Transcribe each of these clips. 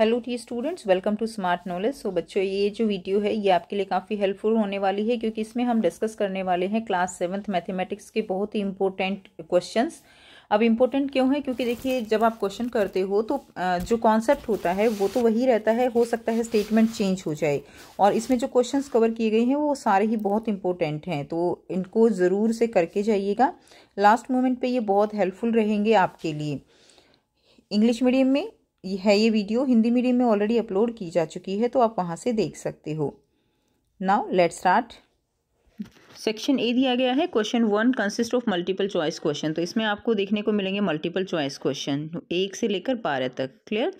Hello dear students, welcome to smart knowledge. So बच्चों, ये जो वीडियो है ये आपके लिए काफ़ी हेल्पफुल होने वाली है, क्योंकि इसमें हम डिस्कस करने वाले हैं क्लास 7th मैथमेटिक्स के बहुत ही इंपॉर्टेंट क्वेश्चंस। अब इम्पोर्टेंट क्यों है? क्योंकि देखिए, जब आप क्वेश्चन करते हो तो जो कॉन्सेप्ट होता है वो तो वही रहता है, हो सकता है स्टेटमेंट चेंज हो जाए। और इसमें जो क्वेश्चंस कवर किए गए हैं वो सारे ही बहुत इंपॉर्टेंट हैं, तो इनको ज़रूर से करके जाइएगा। लास्ट मोमेंट पे ये बहुत हेल्पफुल रहेंगे आपके लिए। इंग्लिश मीडियम में ये वीडियो, हिंदी मीडियम में ऑलरेडी अपलोड की जा चुकी है, तो आप वहाँ से देख सकते हो। Now let's start. Section A दिया गया है, question 1 consist of multiple choice question. तो इसमें आपको देखने को मिलेंगे मल्टीपल चॉइस क्वेश्चन 1 से लेकर 12 तक। Clear?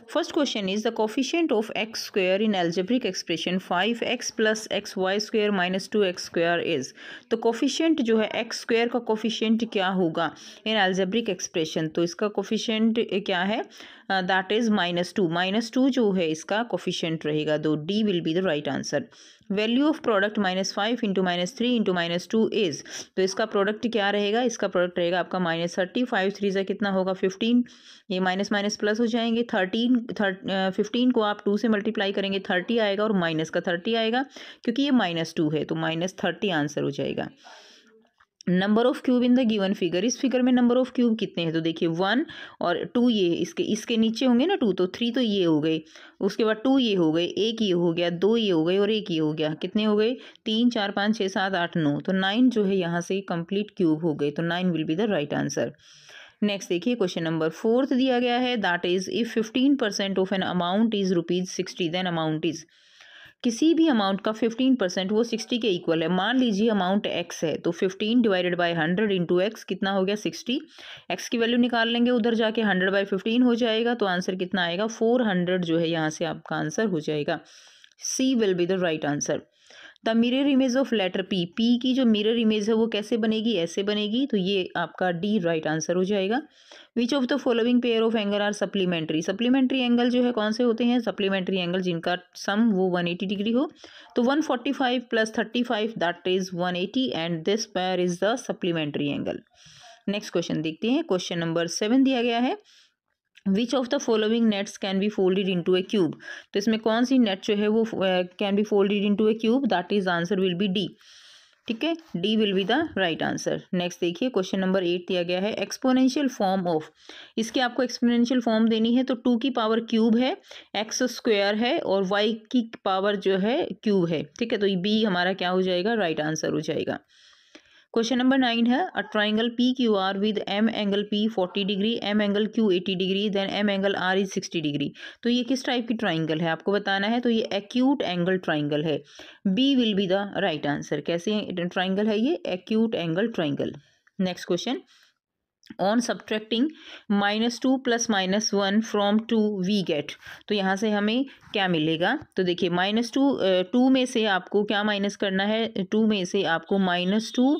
First question is the coefficient of x square in algebraic expression 5x plus x y square minus 2x square is. तो कोफिशिएंट जो है एक्स स्क्वायर का कोफिशिएंट क्या होगा इन एल्जेब्रिक एक्सप्रेशन? तो इसका कोफिशिएंट क्या है? दैट इज -2 जो है इसका कोफिशिएंट रहेगा। दो D will be the right answer. Value of product -5 into -3 into -2 is. तो इसका प्रोडक्ट क्या रहेगा? इसका प्रोडक्ट रहेगा आपका -30। 5 3 से कितना होगा? 15। ये माइनस माइनस प्लस हो जाएंगे। 15 को आप 2 से मल्टीप्लाई करेंगे, 30 आएगा, और माइनस का 30 आएगा, क्योंकि ये -2 है, तो -30 आंसर हो जाएगा। Number of cube in the given figure. इस फिगर में नंबर ऑफ क्यूब कितने हैं? तो देखिए 1 और 2 ये इसके नीचे होंगे ना 2, तो 3 तो ये हो गए, उसके बाद 2 ये हो गए, 1 ये हो गया, 2 ये हो गए और 1 ये हो गया। कितने हो गए? 3 4 5 6 7 8 9। तो 9 जो है यहाँ से कंप्लीट क्यूब हो गए, तो 9 will be the right answer. Next देखिए, क्वेश्चन नंबर 4 दिया गया है, that is if 15% of an amount is ₹60, then amount is. किसी भी अमाउंट का 15% वो 60 के इक्वल है। मान लीजिए अमाउंट x है, तो 15 डिवाइडेड बाय 100 इंटू एक्स कितना हो गया? 60। x की वैल्यू निकाल लेंगे, उधर जाके 100/15 हो जाएगा, तो आंसर कितना आएगा? 400 जो है यहाँ से आपका आंसर हो जाएगा। C will be the right answer. The mirror image of letter P. P की जो मिरर इमेज है वो कैसे बनेगी? ऐसे बनेगी, तो ये आपका डी राइट आंसर हो जाएगा। Which of the following pair of angle are supplementary. Supplementary angle जो है कौन से होते हैं? सप्लीमेंट्री एंगल जिनका सम वो 180 डिग्री हो। तो 145 plus 35 that is 180, and this pair is the supplementary angle. Next question देखते हैं, क्वेश्चन नंबर 7 दिया गया है, विच of the following nets can be folded into A cube. तो इसमें कौन सी नेट जो है वो can be folded into A cube? That is answer will B D. ठीक है, D will be the right answer. Next देखिए, क्वेश्चन नंबर 8 दिया गया है, एक्सपोनेंशियल फॉर्म ऑफ। इसके आपको एक्सपोनेंशियल फॉर्म देनी है, तो 2 की पावर क्यूब है, एक्स स्क्वायर है, और वाई की पावर जो है क्यूब है। ठीक है, तो बी हमारा क्या हो जाएगा? राइट आंसर हो जाएगा। क्वेश्चन नंबर 9 है, a triangle P Q R with m angle P 40 degree, m angle Q 80 degree, then m angle R is 60 degree. तो ये किस टाइप की ट्राइंगल है आपको बताना है, तो ये एक्यूट एंगल ट्राइंगल है। B will be the right answer. कैसे ट्राइंगल है ये? Acute angle triangle. Next question, on subtracting -2 plus -1 from 2 we get. तो यहाँ से हमें क्या मिलेगा? तो देखिए -2 में से आपको क्या माइनस करना है? 2 में से आपको -2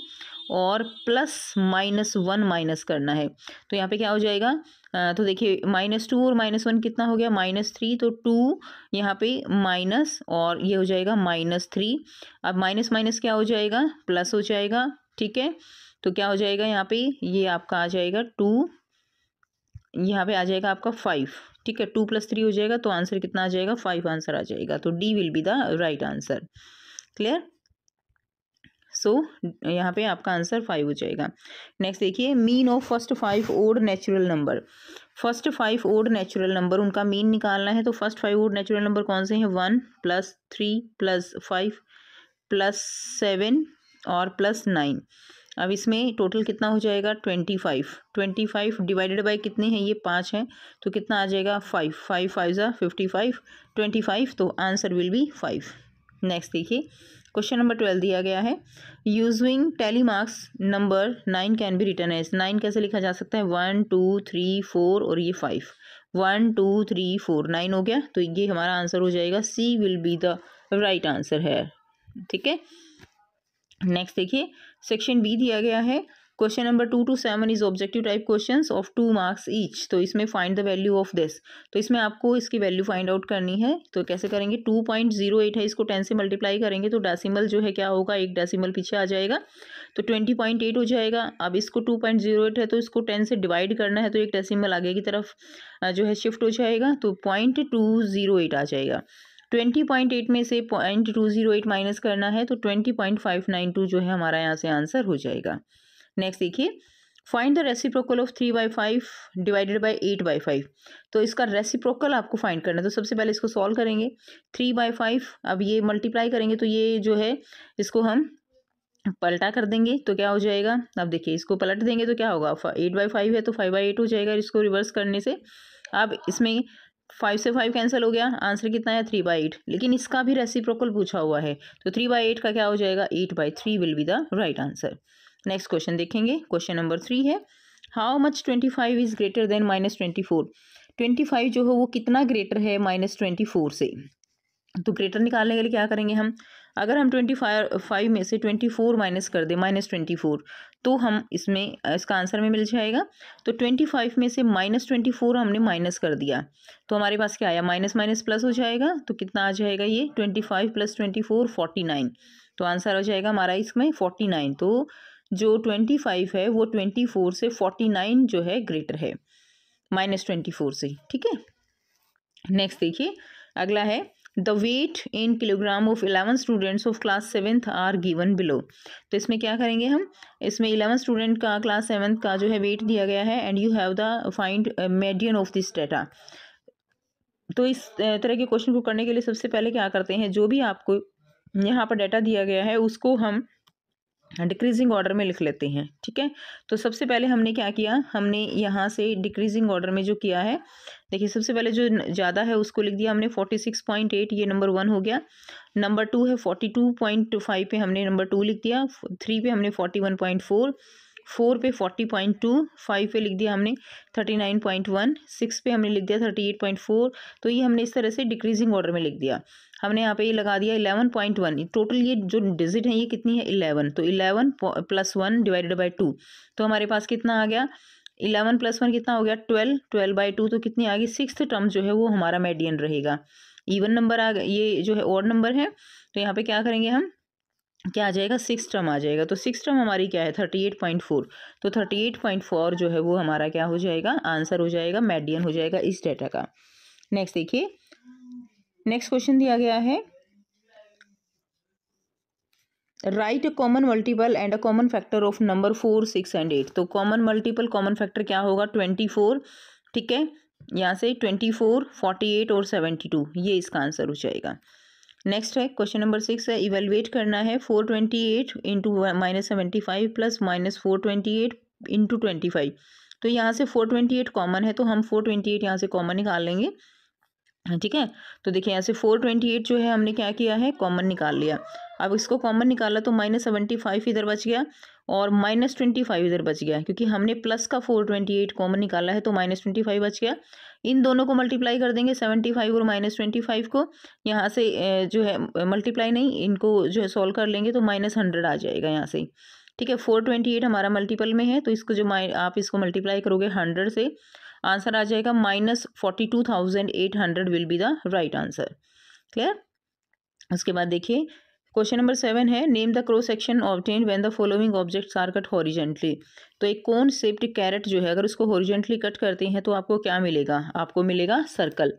और प्लस -1 माइनस करना है। तो यहाँ पे क्या हो जाएगा? तो देखिए -2 और -1 कितना हो गया? -3। तो 2 यहाँ पे माइनस, और ये हो जाएगा -3। अब माइनस माइनस क्या हो जाएगा? प्लस हो जाएगा। ठीक है, तो क्या हो जाएगा यहाँ पे? ये आपका आ जाएगा 2, यहाँ पे आ जाएगा आपका 5। ठीक है, 2 + 3 हो जाएगा, तो आंसर कितना आ जाएगा? 5 आंसर आ जाएगा। तो D will be the right answer. Clear? So यहाँ पे आपका आंसर 5 हो जाएगा। नेक्स्ट देखिए, mean of first 5 odd natural number. First 5 odd natural number, उनका मीन निकालना है। तो फर्स्ट 5 ओड नेचुरल नंबर कौन से हैं? 1 + 3 + 5 + 7 और +9। अब इसमें टोटल कितना हो जाएगा? 25। 25 डिवाइडेड बाय कितने हैं? ये 5 हैं, तो कितना आ जाएगा? 5। 5 5 ज़ा 55, 25, तो आंसर विल बी 5। नेक्स्ट देखिए, क्वेश्चन नंबर 12 दिया गया है, using tally marks number 9 can be written as. 9 कैसे लिखा जा सकता है? 1 2 3 4 और ये 5। 1 2 3 4 9 हो गया, तो ये हमारा आंसर हो जाएगा। C will be the right answer है। ठीक है, नेक्स्ट देखिए, सेक्शन बी दिया गया है, question number 2 to 7 is objective type questions of 2 marks each. तो इसमें find the value of this. तो इसमें आपको इसकी वैल्यू फाइंड आउट करनी है। तो कैसे करेंगे, 2.08 है, इसको 10 से मल्टीप्लाई करेंगे तो डेसिमल जो है क्या होगा, एक डेसिमल पीछे आ जाएगा तो 20.8 हो जाएगा। अब इसको 2.08 है तो इसको 10 से डिवाइड करना है तो एक डेसिमल आगे की तरफ जो है शिफ्ट हो जाएगा तो 0.208 आ जाएगा। 20.8 में से 0.208 माइनस करना है तो 20.592 जो है हमारा यहाँ से आंसर हो जाएगा। नेक्स्ट देखिए, find the reciprocal of 3/5 divided by 8/5। तो इसका रेसिप्रोकल आपको फाइंड करना है। तो सबसे पहले इसको सॉल्व करेंगे। 3/5, अब ये मल्टीप्लाई करेंगे तो ये जो है इसको हम पलटा कर देंगे तो क्या हो जाएगा। अब देखिए इसको पलट देंगे तो क्या होगा, 8/5 है तो 5/8 हो जाएगा। इसको रिवर्स करने से अब इसमें 5 से 5 कैंसिल हो गया, आंसर कितना है 3/8। लेकिन इसका भी रेसिप्रोकल पूछा हुआ है तो 3/8 का क्या हो जाएगा, 8/3 will be the right answer. Next question देखेंगे। क्वेश्चन नंबर 3 है, how much 25 is greater than -24। 25 जो है वो कितना ग्रेटर है -24 से। तो ग्रेटर निकालने के लिए क्या करेंगे हम, अगर हम 25 में से 24 माइनस कर दें -24 तो हम इसमें इसका आंसर में मिल जाएगा। तो 25 में से -24 हमने माइनस कर दिया तो हमारे पास क्या आया, माइनस माइनस प्लस हो जाएगा तो कितना आ जाएगा ये 25 + 24 49। तो आंसर हो जाएगा हमारा इसमें 49। तो जो 25 है वो 24 से 49 जो है ग्रेटर है -24 से। ठीक है, नेक्स्ट देखिए अगला है, the weight in kilogram of 11 students of class 7th are given below. तो इसमें क्या करेंगे हम, इसमें 11 स्टूडेंट का क्लास 7th का जो है वेट दिया गया है and you have the find median of this data. तो इस तरह के क्वेश्चन को करने के लिए सबसे पहले क्या करते हैं, जो भी आपको यहाँ पर डाटा दिया गया है उसको हम डिक्रीजिंग ऑर्डर में लिख लेते हैं। ठीक है, तो सबसे पहले हमने क्या किया, हमने यहाँ से डिक्रीजिंग ऑर्डर में जो किया है, देखिए सबसे पहले जो ज़्यादा है उसको लिख दिया हमने 46.8, ये नंबर 1 हो गया। नंबर 2 है 42.5 पे हमने नंबर 2 लिख दिया। 3 पे हमने 41.4, 4 पे 40.2, 5 पे लिख दिया हमने 39.1, 6 पे हमने लिख दिया 38.4। तो ये हमने इस तरह से डिक्रीजिंग ऑर्डर में लिख दिया। हमने यहाँ पे ये लगा दिया 11.1। टोटल ये जो डिजिट है ये कितनी है 11, तो 11 + 1 डिवाइडेड बाई 2 तो हमारे पास कितना आ गया, 11 + 1 कितना हो गया 12, 12/2 तो कितनी आ गई 6th टर्म जो है वो हमारा मीडियन रहेगा। इवन नंबर आ गया, ये जो है ऑड नंबर है तो यहाँ पे क्या करेंगे हम, क्या आ जाएगा 6th टर्म आ जाएगा। तो 6th टर्म हमारी क्या है 38.4, तो 38.4 जो है वो हमारा क्या हो जाएगा, आंसर हो जाएगा, मीडियन हो जाएगा इस डेटा का। नेक्स्ट देखिए, नेक्स्ट क्वेश्चन दिया गया है, right a common multiple and a common factor of number 4, 6 and 8। तो कॉमन मल्टीपल, कॉमन फैक्टर क्या होगा 24। ठीक है, यहाँ से 24, 48 और 72, ये इसका आंसर हो जाएगा। नेक्स्ट है क्वेश्चन नंबर 6 है, इवेलुएट करना है 428 इंटू -75 प्लस -428 इंटू 25। तो यहाँ से 428 कॉमन है तो हम 428 यहाँ से कॉमन निकाल लेंगे। ठीक है, तो देखिए यहाँ से 428 जो है हमने क्या किया है, कॉमन निकाल लिया। अब इसको कॉमन निकाला तो -75 इधर बच गया और -25 इधर बच गया, क्योंकि हमने प्लस का 428 कॉमन निकाला है तो -25 बच गया। इन दोनों को मल्टीप्लाई कर देंगे 75 और -25 को, यहाँ से जो है मल्टीप्लाई नहीं, इनको जो है सॉल्व कर लेंगे तो -100 आ जाएगा यहाँ से। ठीक है, 428 हमारा मल्टीपल में है तो इसको जो आप इसको मल्टीप्लाई करोगे 100 से, आंसर आ जाएगा -42,800 will be the right answer. Clear. उसके बाद देखिए क्वेश्चन नंबर 7 है, name the cross section obtained when the following objects are cut horizontally. तो एक कोन शेप्ड कैरेट जो है अगर उसको हॉरिजेंटली कट करते हैं तो आपको क्या मिलेगा, आपको मिलेगा सर्कल।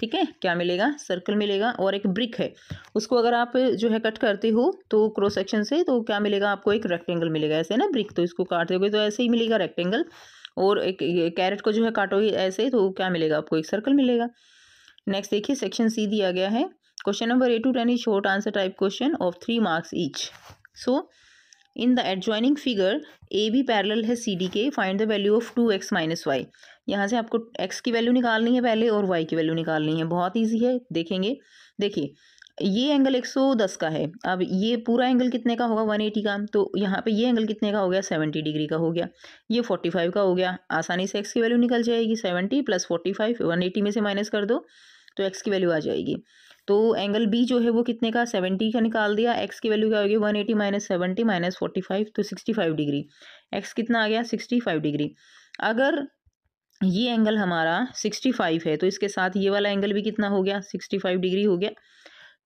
ठीक है, क्या मिलेगा, सर्कल मिलेगा। और एक ब्रिक है, उसको अगर आप जो है कट करते हो तो क्रॉस सेक्शन से तो क्या मिलेगा आपको, एक रेक्टेंगल मिलेगा। ऐसे ना ब्रिक, तो इसको काट दोगे तो ऐसे ही मिलेगा रेक्टेंगल, और एक कैरेट को जो है काटोगे ऐसे तो क्या मिलेगा आपको, एक सर्कल मिलेगा। नेक्स्ट देखिए सेक्शन सी दिया गया है, question number 8 to 10 is short answer type question of 3 marks each. So in the adjoining figure A B parallel है सी डी के, find the value of 2x - y। यहाँ से आपको x की वैल्यू निकालनी है पहले और y की वैल्यू निकालनी है, बहुत ईजी है। देखेंगे, देखिए ये एंगल 110 का है, अब ये पूरा एंगल कितने का होगा 180 का, तो यहाँ पे ये एंगल कितने का हो गया 70 डिग्री का हो गया, ये 45 का हो गया। आसानी से x की वैल्यू निकल जाएगी, 70 + 45 180 में से माइनस कर दो तो एक्स की वैल्यू आ जाएगी। तो एंगल बी जो है वो कितने का 70 का निकाल दिया, एक्स की वैल्यू क्या होगी 180 माइनस 70 माइनस 45 तो 65 डिग्री। एक्स कितना आ गया 65 डिग्री। अगर ये एंगल हमारा 65 है तो इसके साथ ये वाला एंगल भी कितना हो गया 65 डिग्री हो गया,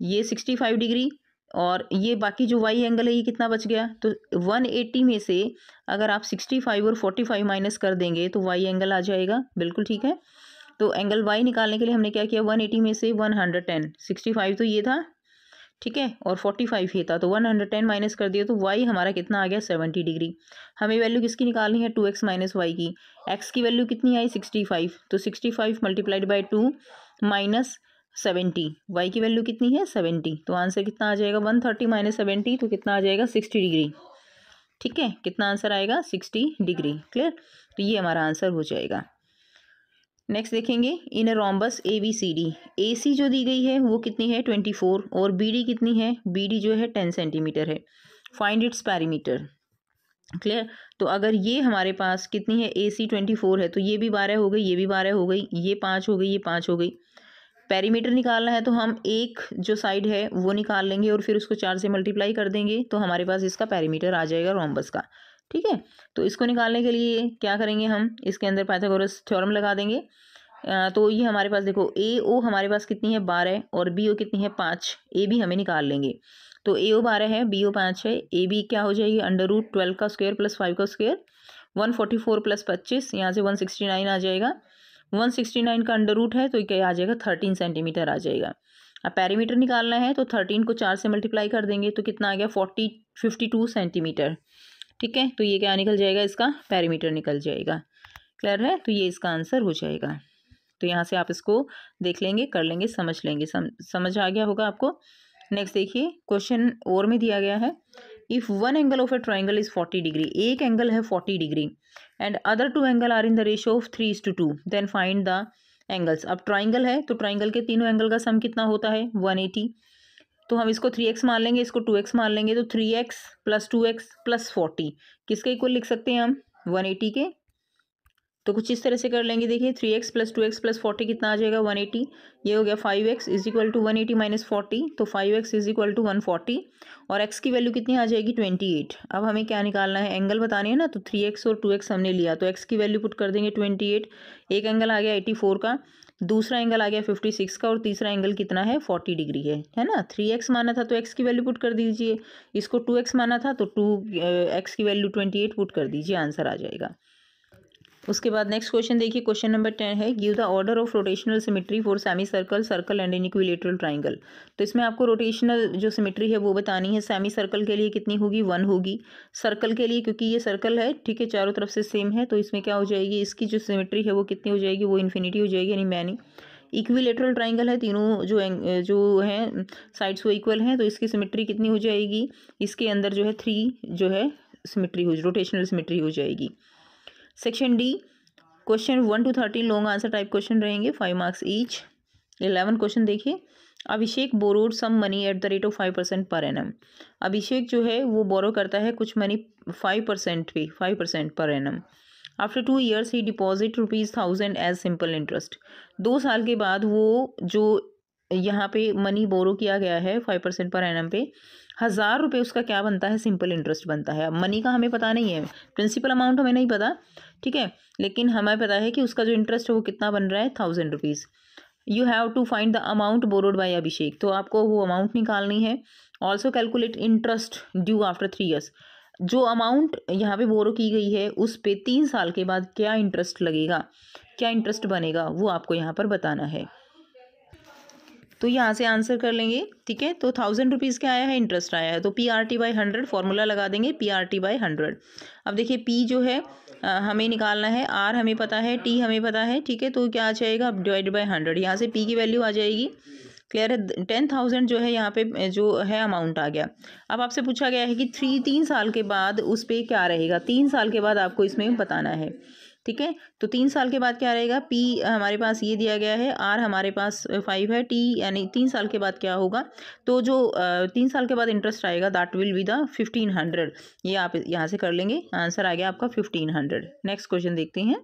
ये 65 डिग्री और ये बाकी जो वाई एंगल है ये कितना बच गया। तो 180 में से अगर आप 65 और 45 माइनस कर देंगे तो वाई एंगल आ जाएगा, बिल्कुल ठीक है। तो एंगल वाई निकालने के लिए हमने क्या किया 180 में से 110, 65 तो ये था ठीक है और 45 ये था तो 110 माइनस कर दिया तो वाई हमारा कितना आ गया 70 डिग्री। हमें वैल्यू किसकी निकालनी है 2x माइनस वाई की। एक्स की वैल्यू कितनी आई 65 तो 65 मल्टीप्लाइड बाई 2 माइनस 70, वाई की वैल्यू कितनी है 70 तो आंसर कितना आ जाएगा 130 माइनस 70 तो कितना आ जाएगा 60 डिग्री। ठीक है, कितना आंसर आएगा 60 डिग्री। क्लियर, तो ये हमारा आंसर हो जाएगा। नेक्स्ट देखेंगे in rhombus A B C D, A C जो दी गई है वो कितनी है 24 और बी डी कितनी है, बी डी जो है 10 सेंटीमीटर है। Find its perimeter. क्लियर, तो अगर ये हमारे पास कितनी है ए सी 24 है तो ये भी 12 हो गई, ये भी 12 हो गई, ये 5 हो गई, ये 5 हो गई। पैरीमीटर निकालना है तो हम एक जो साइड है वो निकाल लेंगे और फिर उसको 4 से मल्टीप्लाई कर देंगे तो हमारे पास इसका पैरीमीटर आ जाएगा रोम्बस का। ठीक है, तो इसको निकालने के लिए क्या करेंगे हम इसके अंदर पाइथागोरस थ्योरम लगा देंगे। तो ये हमारे पास देखो ए ओ हमारे पास कितनी है 12 और बी ओ कितनी है 5, ए बी हमें निकाल लेंगे। तो ए ओ 12 है, बी ओ 5 है, ए बी क्या हो जाएगी √12 का स्क्वायर प्लस 5 का स्क्वायर 144 प्लस 25 यहाँ से 169 आ जाएगा। 169 का अंडर रूट है तो क्या आ जाएगा 13 सेंटीमीटर आ जाएगा। अब पैरीमीटर निकालना है तो 13 को 4 से मल्टीप्लाई कर देंगे तो कितना आ गया 52 सेंटीमीटर। ठीक है, तो ये क्या निकल जाएगा इसका पैरीमीटर निकल जाएगा। क्लियर है, तो ये इसका आंसर हो जाएगा। तो यहाँ से आप इसको देख लेंगे, कर लेंगे, समझ लेंगे, समझ आ गया होगा आपको। नेक्स्ट देखिए क्वेश्चन और में दिया गया है if one angle of a triangle is 40 degree, एक एंगल है 40 degree and other two angle are in the ratio of 3:2 then find the angles. अब ट्राइंगल है तो ट्राइंगल के तीनों एंगल का सम कितना होता है 180, तो हम इसको 3x मान लेंगे, इसको 2x मान लेंगे तो 3x प्लस 2x प्लस 40 किसके इक्वल लिख सकते हैं हम 180 के। तो कुछ इस तरह से कर लेंगे, देखिए 3x प्लस 2x प्लस 40 कितना आ जाएगा 180, ये हो गया 5x is equal to 180 minus 40 तो 5x इज इक्वल टू 140 और x की वैल्यू कितनी आ जाएगी 28। अब हमें क्या निकालना है एंगल बतानी है ना, तो 3x और 2x हमने लिया तो x की वैल्यू पुट कर देंगे 28, एक एंगल आ गया 84 का, दूसरा एंगल आ गया 56 का और तीसरा एंगल कितना है 40 डिग्री है ना। 3x माना था तो x की वैल्यू पुट कर दीजिए, इसको 2x माना था तो 2x की वैल्यू 28 पुट कर दीजिए, आंसर आ जाएगा। उसके बाद नेक्स्ट क्वेश्चन देखिए क्वेश्चन नंबर 10 है give the order of rotational symmetry for semi circle, circle and an equilateral triangle. तो इसमें आपको रोटेशनल जो सिमेट्री है वो बतानी है। सेमी सर्कल के लिए कितनी होगी 1 होगी, सर्कल के लिए क्योंकि ये सर्कल है ठीक है चारों तरफ से सेम है तो इसमें क्या हो जाएगी इसकी जो सिमेट्री है वो कितनी हो जाएगी वो इन्फिनिटी हो जाएगी यानी मैनी। इक्विलेटरल ट्राइंगल है, तीनों जो हैं साइड्स वो इक्वल हैं तो इसकी सिमेट्री कितनी हो जाएगी, इसके अंदर जो है 3 जो है सिमेट्री हो रोटेशनल सिमेट्री हो जाएगी। Section D question 1 to 13 long answer type question रहेंगे, 5 मार्क्स ईच। 11 क्वेश्चन देखिए Abhishek borrowed some money at the rate of 5% per annum. अभिषेक जो है वो बोरो करता है कुछ मनी 5% पे 5% पर एनम। आफ्टर 2 years ही डिपॉजिट ₹1000 एज सिंपल इंटरेस्ट। 2 साल के बाद वो जो यहाँ पे मनी बोरो किया गया है 5% पर एनम पे 1000 रुपये उसका क्या बनता है सिंपल इंटरेस्ट बनता है। अब मनी का हमें पता नहीं है, प्रिंसिपल अमाउंट हमें नहीं पता ठीक है, लेकिन हमें पता है कि उसका जो इंटरेस्ट है वो कितना बन रहा है 1000 rupees. You have to find the amount borrowed by Abhishek, तो आपको वो अमाउंट निकालनी है। Also calculate interest due after 3 years, जो अमाउंट यहाँ पे बोरो की गई है उस पे 3 साल के बाद क्या इंटरेस्ट लगेगा, क्या इंटरेस्ट बनेगा वो आपको यहाँ पर बताना है। तो यहाँ से आंसर कर लेंगे ठीक है। तो 1000 रुपीज़ क्या आया है इंटरेस्ट आया है तो PRT/100 फॉर्मूला लगा देंगे PRT/100। अब देखिए P जो है हमें निकालना है, R हमें पता है, T हमें पता है ठीक है, तो क्या आ जाएगा डिवाइड बाय 100, यहाँ से P की वैल्यू आ जाएगी। क्लियर है, 10,000 जो है यहाँ पे जो है अमाउंट आ गया। अब आपसे पूछा गया है कि 3 साल के बाद उस पर क्या रहेगा, 3 साल के बाद आपको इसमें बताना है ठीक है। तो 3 साल के बाद क्या रहेगा, P हमारे पास ये दिया गया है, R हमारे पास 5 है, T यानी 3 साल के बाद क्या होगा, तो जो 3 साल के बाद इंटरेस्ट आएगा दैट विल बी द 1500। ये आप यहाँ से कर लेंगे, आंसर आ गया आपका 1500। नेक्स्ट क्वेश्चन देखते हैं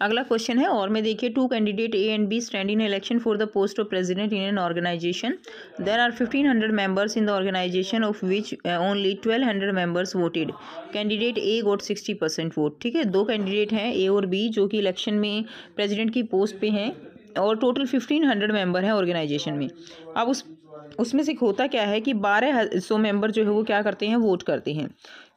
अगला क्वेश्चन है और में देखिए, 2 candidate A and B stand in election for the post of president in an organization. There are 1500 members in the organization of which only 1200 members voted. Candidate A got 60% vote. ठीक है, दो candidate हैं ए और B जो कि election में president की post पे हैं और टोटल 1500 मेंबर हैं ऑर्गेनाइजेशन में. अब उसमें से होता क्या है कि 1200 मेंबर जो है वो क्या करते हैं, वोट करते हैं.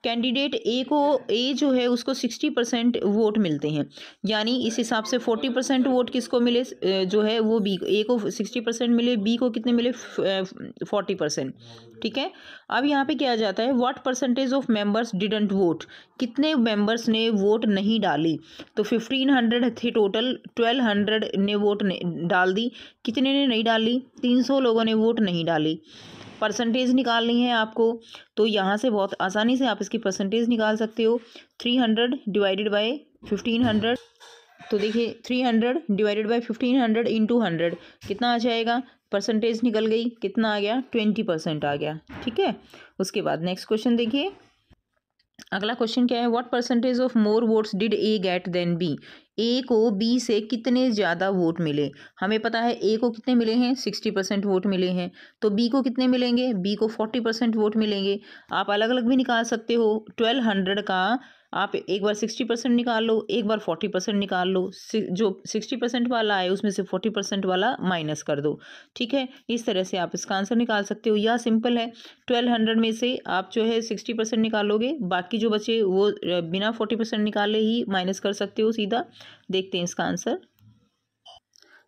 कैंडिडेट ए जो है उसको 60% वोट मिलते हैं, यानी इस हिसाब से 40% वोट किसको मिले, जो है वो बी, ए को 60% मिले, बी को कितने मिले 40%. ठीक है, अब यहाँ पे क्या जाता है, what percentage of members didn't vote, कितने मेंबर्स ने वोट नहीं डाली. तो 1500 थे टोटल, 1200 ने वोट डाल दी, कितने ने नहीं डाली, 300 लोगों ने वोट नहीं डाली. परसेंटेज निकालनी है आपको, तो यहाँ से बहुत आसानी से आप इसकी परसेंटेज निकाल सकते हो. 300 डिवाइडेड बाय 1500, तो देखिए 300 डिवाइडेड बाय 1500 इंटू 100 कितना आ जाएगा, परसेंटेज निकल गई, कितना आ गया, 20% आ गया. ठीक है, उसके बाद नेक्स्ट क्वेश्चन देखिए. अगला क्वेश्चन क्या है, what percentage of more votes did A get than B. A को बी से कितने ज़्यादा वोट मिले. हमें पता है ए को कितने मिले हैं, 60% वोट मिले हैं. तो बी को कितने मिलेंगे, बी को 40% वोट मिलेंगे. आप अलग अलग भी निकाल सकते हो. 1200 का आप एक बार 60% निकाल लो, एक बार 40% निकाल लो. जो 60% वाला आए उसमें से 40% वाला माइनस कर दो. ठीक है, इस तरह से आप इसका आंसर निकाल सकते हो. या सिंपल है, 1200 में से आप जो है 60% निकालोगे, बाकी जो बचे वो बिना 40% निकाले ही माइनस कर सकते हो सीधा. देखते हैं इसका आंसर.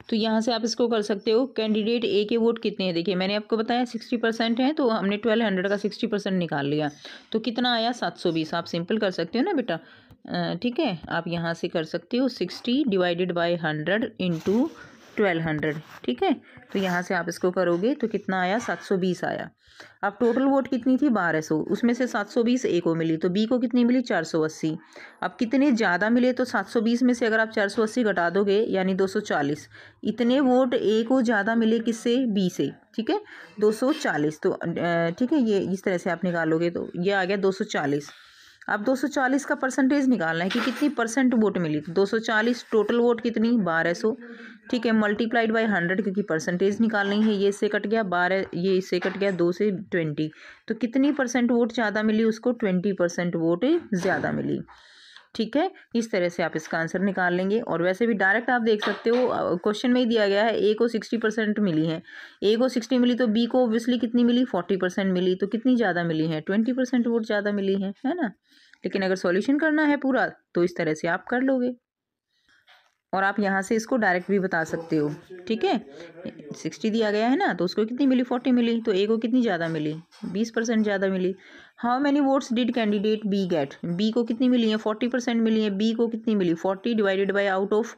तो यहाँ से आप इसको कर सकते हो. कैंडिडेट ए के वोट कितने हैं, देखिए मैंने आपको बताया 60% हैं, तो हमने 1200 का 60% निकाल लिया, तो कितना आया 720. आप सिंपल कर सकते हो ना बेटा. ठीक है, आप यहाँ से कर सकते हो 60 डिवाइडेड बाय 100 इंटू 1200. ठीक है, तो यहाँ से आप इसको करोगे तो कितना आया, 720 आया. अब टोटल वोट कितनी थी, 1200, उसमें से 720 ए को मिली, तो बी को कितनी मिली, 480. अब कितने ज़्यादा मिले, तो 720 में से अगर आप 480 घटा दोगे यानी 240, इतने वोट ए को ज़्यादा मिले किससे, बी से. ठीक है, 240. तो ठीक है, ये इस तरह से आप निकालोगे तो ये आ गया 240. अब 240 का परसेंटेज निकालना है कि कितनी परसेंट वोट मिली. 240 टोटल वोट कितनी, 1200. ठीक है, मल्टीप्लाइड बाय 100 क्योंकि परसेंटेज निकालनी है. ये इससे कट गया 12, ये इससे कट गया 2 से 20, तो कितनी परसेंट वोट ज़्यादा मिली, उसको 20% वोट ज़्यादा मिली. ठीक है, इस तरह से आप इसका आंसर निकाल लेंगे. और वैसे भी डायरेक्ट आप देख सकते हो, क्वेश्चन में ही दिया गया है ए को 60% मिली है, ए को 60 मिली तो बी को ऑब्वियसली कितनी मिली, 40% मिली. तो कितनी ज़्यादा मिली है, 20% वोट ज़्यादा मिली है ना. लेकिन अगर सॉल्यूशन करना है पूरा तो इस तरह से आप कर लोगे, और आप यहाँ से इसको डायरेक्ट भी बता सकते हो. ठीक है, 60 दिया गया है ना, तो उसको कितनी मिली, 40 मिली. तो ए को कितनी ज़्यादा मिली, 20% ज़्यादा मिली. How many votes did candidate B get, B को कितनी मिली है, 40% मिली है. बी को कितनी मिली, 40 डिवाइडेड बाई आउट ऑफ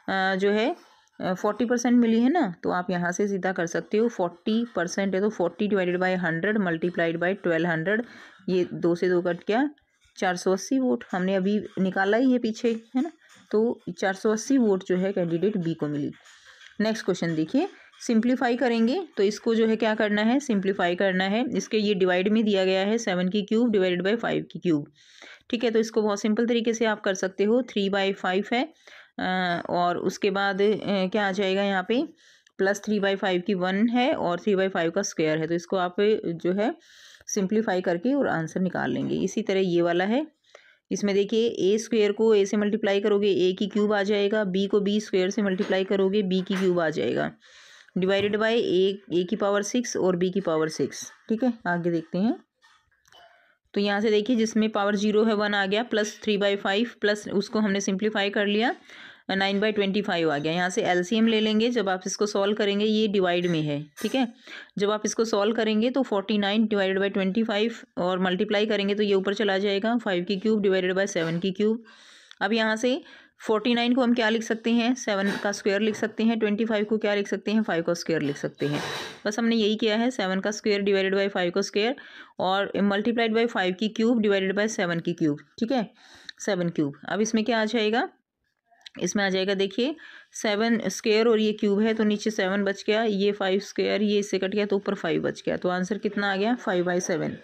जो है 40% मिली है ना. तो आप यहाँ से सीधा कर सकते हो, 40% है तो 40 डिवाइडेड बाई 100 मल्टीप्लाइड बाई 1200, ये 2 से 2 कट गया, 480 वोट हमने अभी निकाला ही है पीछे, है ना. तो 480 वोट जो है कैंडिडेट बी को मिली. नेक्स्ट क्वेश्चन देखिए, सिंप्लीफाई करेंगे तो इसको जो है क्या करना है, सिंप्लीफाई करना है. इसके ये डिवाइड में दिया गया है 7 की क्यूब डिवाइडेड बाई 5 की क्यूब. ठीक है, तो इसको बहुत सिंपल तरीके से आप कर सकते हो. 3/5 है और उसके बाद क्या आ जाएगा यहाँ पे, प्लस 3/5 की 1 है और 3/5 का स्क्वायर है. तो इसको आप जो है सिंप्लीफाई करके और आंसर निकाल लेंगे. इसी तरह ये वाला है, इसमें देखिए ए स्क्वायर को ए से मल्टीप्लाई करोगे ए की क्यूब आ जाएगा, बी को बी स्क्वायर से मल्टीप्लाई करोगे बी की क्यूब आ जाएगा, डिवाइडेड बाय ए की पावर 6 और बी की पावर 6. ठीक है, आगे देखते हैं. तो यहाँ से देखिए जिसमें पावर 0 है 1 आ गया, प्लस 3/5 प्लस उसको हमने सिंप्लीफाई कर लिया, 9/25 आ गया. यहाँ से एलसीएम ले लेंगे, जब आप इसको सॉल्व करेंगे, ये डिवाइड में है. ठीक है, जब आप इसको सॉल्व करेंगे तो 49 डिवाइडेड बाई 25 और मल्टीप्लाई करेंगे तो ये ऊपर चला जाएगा, 5 की क्यूब डिवाइडेड बाई 7 की क्यूब. अब यहाँ से 49 को हम क्या लिख सकते हैं, 7 का स्क्वायर लिख सकते हैं. 25 को क्या लिख सकते हैं, 5 का स्क्वायर लिख सकते हैं. बस हमने यही किया है, 7 का स्क्वायर डिवाइडेड बाई 5 का स्क्वायर और मल्टीप्लाइड बाई 5 की क्यूब डिवाइडेड बाई 7 की क्यूब. ठीक है, 7 क्यूब. अब इसमें क्या आ जाएगा, इसमें आ जाएगा देखिए 7 स्क्वायर और ये क्यूब है तो नीचे 7 बच गया, ये 5 स्क्वायर ये इससे कट गया तो ऊपर 5 बच गया. तो आंसर कितना आ गया, 5/7.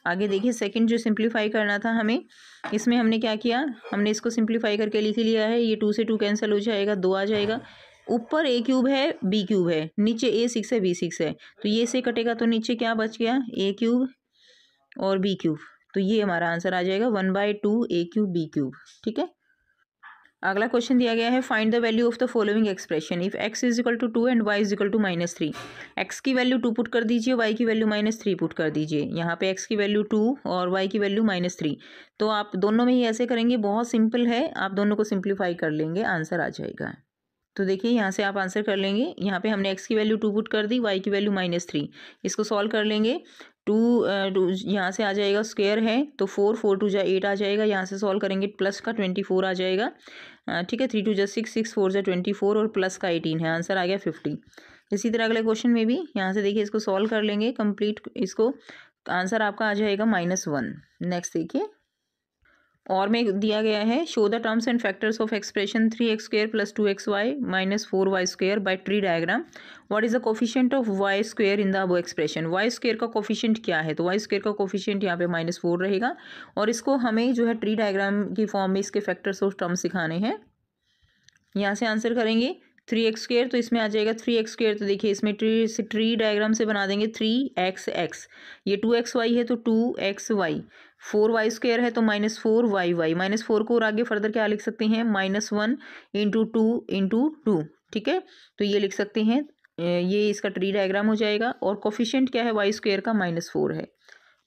आगे देखिए सेकंड जो सिंप्लीफाई करना था हमें, इसमें हमने क्या किया, हमने इसको सिंप्लीफाई करके लिख लिया है। ये 2 से 2 कैंसिल हो जाएगा, 2 आ जाएगा। ऊपर a क्यूब है b क्यूब है, नीचे a6 है b6 है, तो ये से कटेगा तो नीचे क्या बच गया, a क्यूब और b क्यूब। तो ये हमारा आंसर आ जाएगा 1/2 a क्यूब b क्यूब। ठीक है। अगला क्वेश्चन दिया गया है, find the value of the following expression if x is equal to 2 and y is equal to -3। x की वैल्यू 2 पुट कर दीजिए, y की वैल्यू -3 पुट कर दीजिए। यहाँ पे x की वैल्यू 2 और y की वैल्यू -3, तो आप दोनों में ही ऐसे करेंगे, बहुत सिंपल है, आप दोनों को सिंप्लीफाई कर लेंगे, आंसर आ जाएगा। तो देखिए यहाँ से आप आंसर कर लेंगे। यहाँ पे हमने x की वैल्यू 2 पुट कर दी, y की वैल्यू -3, इसको सॉल्व कर लेंगे। 2 यहाँ से आ जाएगा, स्क्वायर है तो 4 4 2 जा 8 आ जाएगा। यहाँ से सॉल्व करेंगे, प्लस का 24 आ जाएगा। ठीक है, 3 2 जा 6 6 4 जा 24 और प्लस का 18 है, आंसर आ गया 50। इसी तरह अगले क्वेश्चन में भी यहाँ से देखिए इसको सॉल्व कर लेंगे कंप्लीट, इसको आंसर आपका आ जाएगा -1। नेक्स्ट देखिए, और में दिया गया है, show the terms and factors of expression 3x² + 2xy - 4y² by tree diagram. What is the coefficient of y² in the above expression. y² का कोफिशिएंट क्या है, तो y² का कोफिशिएंट यहाँ पे -4 रहेगा, और इसको हमें जो है ट्री डायग्राम की फॉर्म में इसके फैक्टर्स ऑफ टर्म्स सिखाने हैं। यहाँ से आंसर करेंगे 3x², तो इसमें आ जाएगा 3x², तो देखिए इसमें ट्री डायग्राम से बना देंगे 3x, ये 2xy है तो 2xy, 4y² है तो -4yy, -4 को और आगे फर्दर क्या लिख सकते हैं, -1 × 2 × 2। ठीक है, तो ये लिख सकते हैं, ये इसका ट्री डायग्राम हो जाएगा, और कोफिशिएंट क्या है y² का -4 है।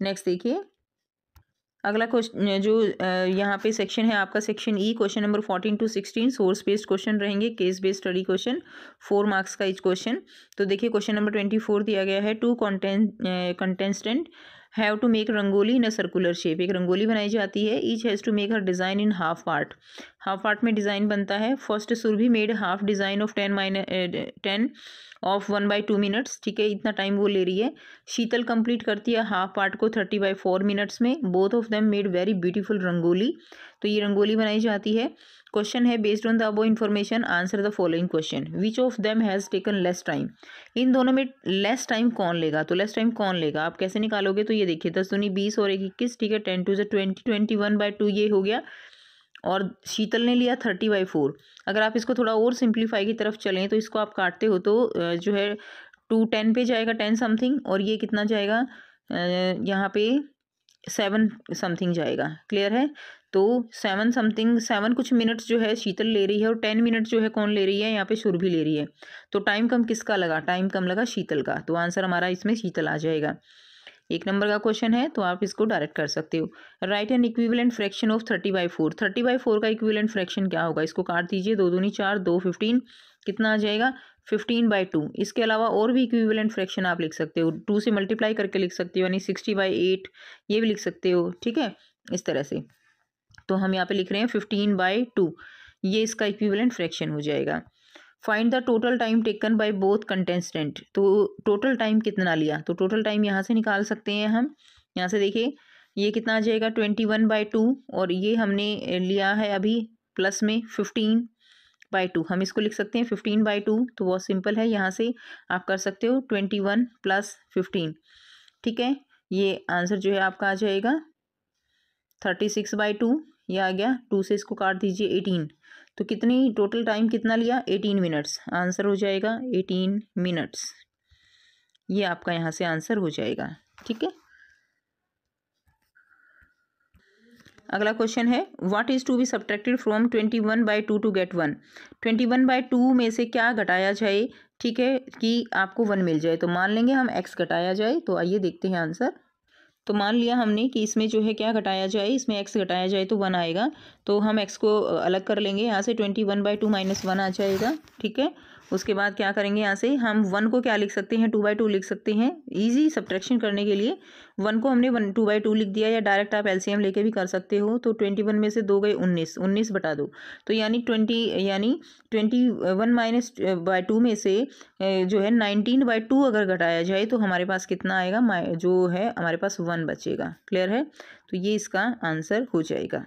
नेक्स्ट देखिए, अगला क्वेश्चन जो यहाँ पे सेक्शन है आपका, section E, question number 14 to 16 source based question रहेंगे, case based study question, 4 marks का इच क्वेश्चन। तो देखिए क्वेश्चन नंबर 24 दिया गया है, 2 contestant have to make rangoli in a circular shape. एक रंगोली बनाई जाती है, each has to make her design in half part. Half part में डिज़ाइन बनता है। First Surabhi made half design of 10 of 1/2 minutes. ठीक है, इतना टाइम वो ले रही है। शीतल कंप्लीट करती है हाफ पार्ट को 30/4 मिनट्स में। Both of them made very beautiful rangoli. तो ये रंगोली बनाई जाती है। क्वेश्चन है, based on the above information answer the following question, which of them has taken less time. इन दोनों में लेस टाइम कौन लेगा, तो लेस टाइम कौन लेगा, आप कैसे निकालोगे, तो ये देखिए 10 दूनी 20 और 1 21। ठीक है, 10 2 20, 21/2 ये हो गया, और शीतल ने लिया 30/4। अगर आप इसको थोड़ा और सिंप्लीफाई की तरफ चलें तो इसको आप काटते हो तो जो है 2 10 पे जाएगा, 10 समथिंग, और ये कितना जाएगा, यहाँ पे 7 समथिंग जाएगा। क्लियर है, तो 7 समथिंग, 7 कुछ मिनट्स जो है शीतल ले रही है, और 10 मिनट जो है कौन ले रही है, यहाँ पे सुरभि ले रही है। तो टाइम कम किसका लगा, टाइम कम लगा शीतल का, तो आंसर हमारा इसमें शीतल आ जाएगा। 1 नंबर का क्वेश्चन है, तो आप इसको डायरेक्ट कर सकते हो। Right N equivalent fraction of 30/4। 30/4 का इक्विवेलेंट फ्रैक्शन क्या होगा, इसको काट दीजिए, 2 दूनी 4, 2 15, कितना आ जाएगा 15/2। इसके अलावा और भी इक्विवेलेंट फ्रैक्शन आप लिख सकते हो, 2 से मल्टीप्लाई करके लिख सकते हो, यानी 60/8 ये भी लिख सकते हो। ठीक है, इस तरह से। तो हम यहाँ पे लिख रहे हैं 15/2, ये इसका इक्विवेलेंट फ्रैक्शन हो जाएगा। Find the total time taken by both contestant. तो टोटल टाइम कितना लिया, तो टोटल टाइम यहाँ से निकाल सकते हैं हम। यहाँ से देखिए ये कितना आ जाएगा 21/2, और ये हमने लिया है अभी प्लस में 15/2, हम इसको लिख सकते हैं 15/2। तो बहुत सिंपल है, यहाँ से आप कर सकते हो 21 + 15। ठीक है, ये आंसर जो है आपका आ जाएगा 36/2, ये आ गया। 2 से इसको काट दीजिए 18, तो कितनी टोटल टाइम कितना लिया, 18 मिनट्स, आंसर हो जाएगा 18 मिनट्स। ये आपका यहाँ से आंसर हो जाएगा। ठीक है, अगला क्वेश्चन है, what is to be subtracted from 21/2 to get 1। 21/2 में से क्या घटाया जाए, ठीक है, कि आपको 1 मिल जाए। तो मान लेंगे हम x घटाया जाए, तो आइए देखते हैं आंसर। तो मान लिया हमने कि इसमें जो है क्या घटाया जाए, इसमें x घटाया जाए तो 1 आएगा, तो हम x को अलग कर लेंगे। यहाँ से 21/2 - 1 आ जाएगा। ठीक है, उसके बाद क्या करेंगे, यहाँ से हम 1 को क्या लिख सकते हैं, 2/2 लिख सकते हैं। इजी सब्ट्रैक्शन करने के लिए 1 को हमने 2/2 लिख दिया, या डायरेक्ट आप LCM लेके भी कर सकते हो। तो 21 में से 2 गए 19, 19 बटा 2, तो यानी 21 - 2 में से जो है 19/2 अगर घटाया जाए तो हमारे पास कितना आएगा, जो है हमारे पास 1 बचेगा। क्लियर है, तो ये इसका आंसर हो जाएगा।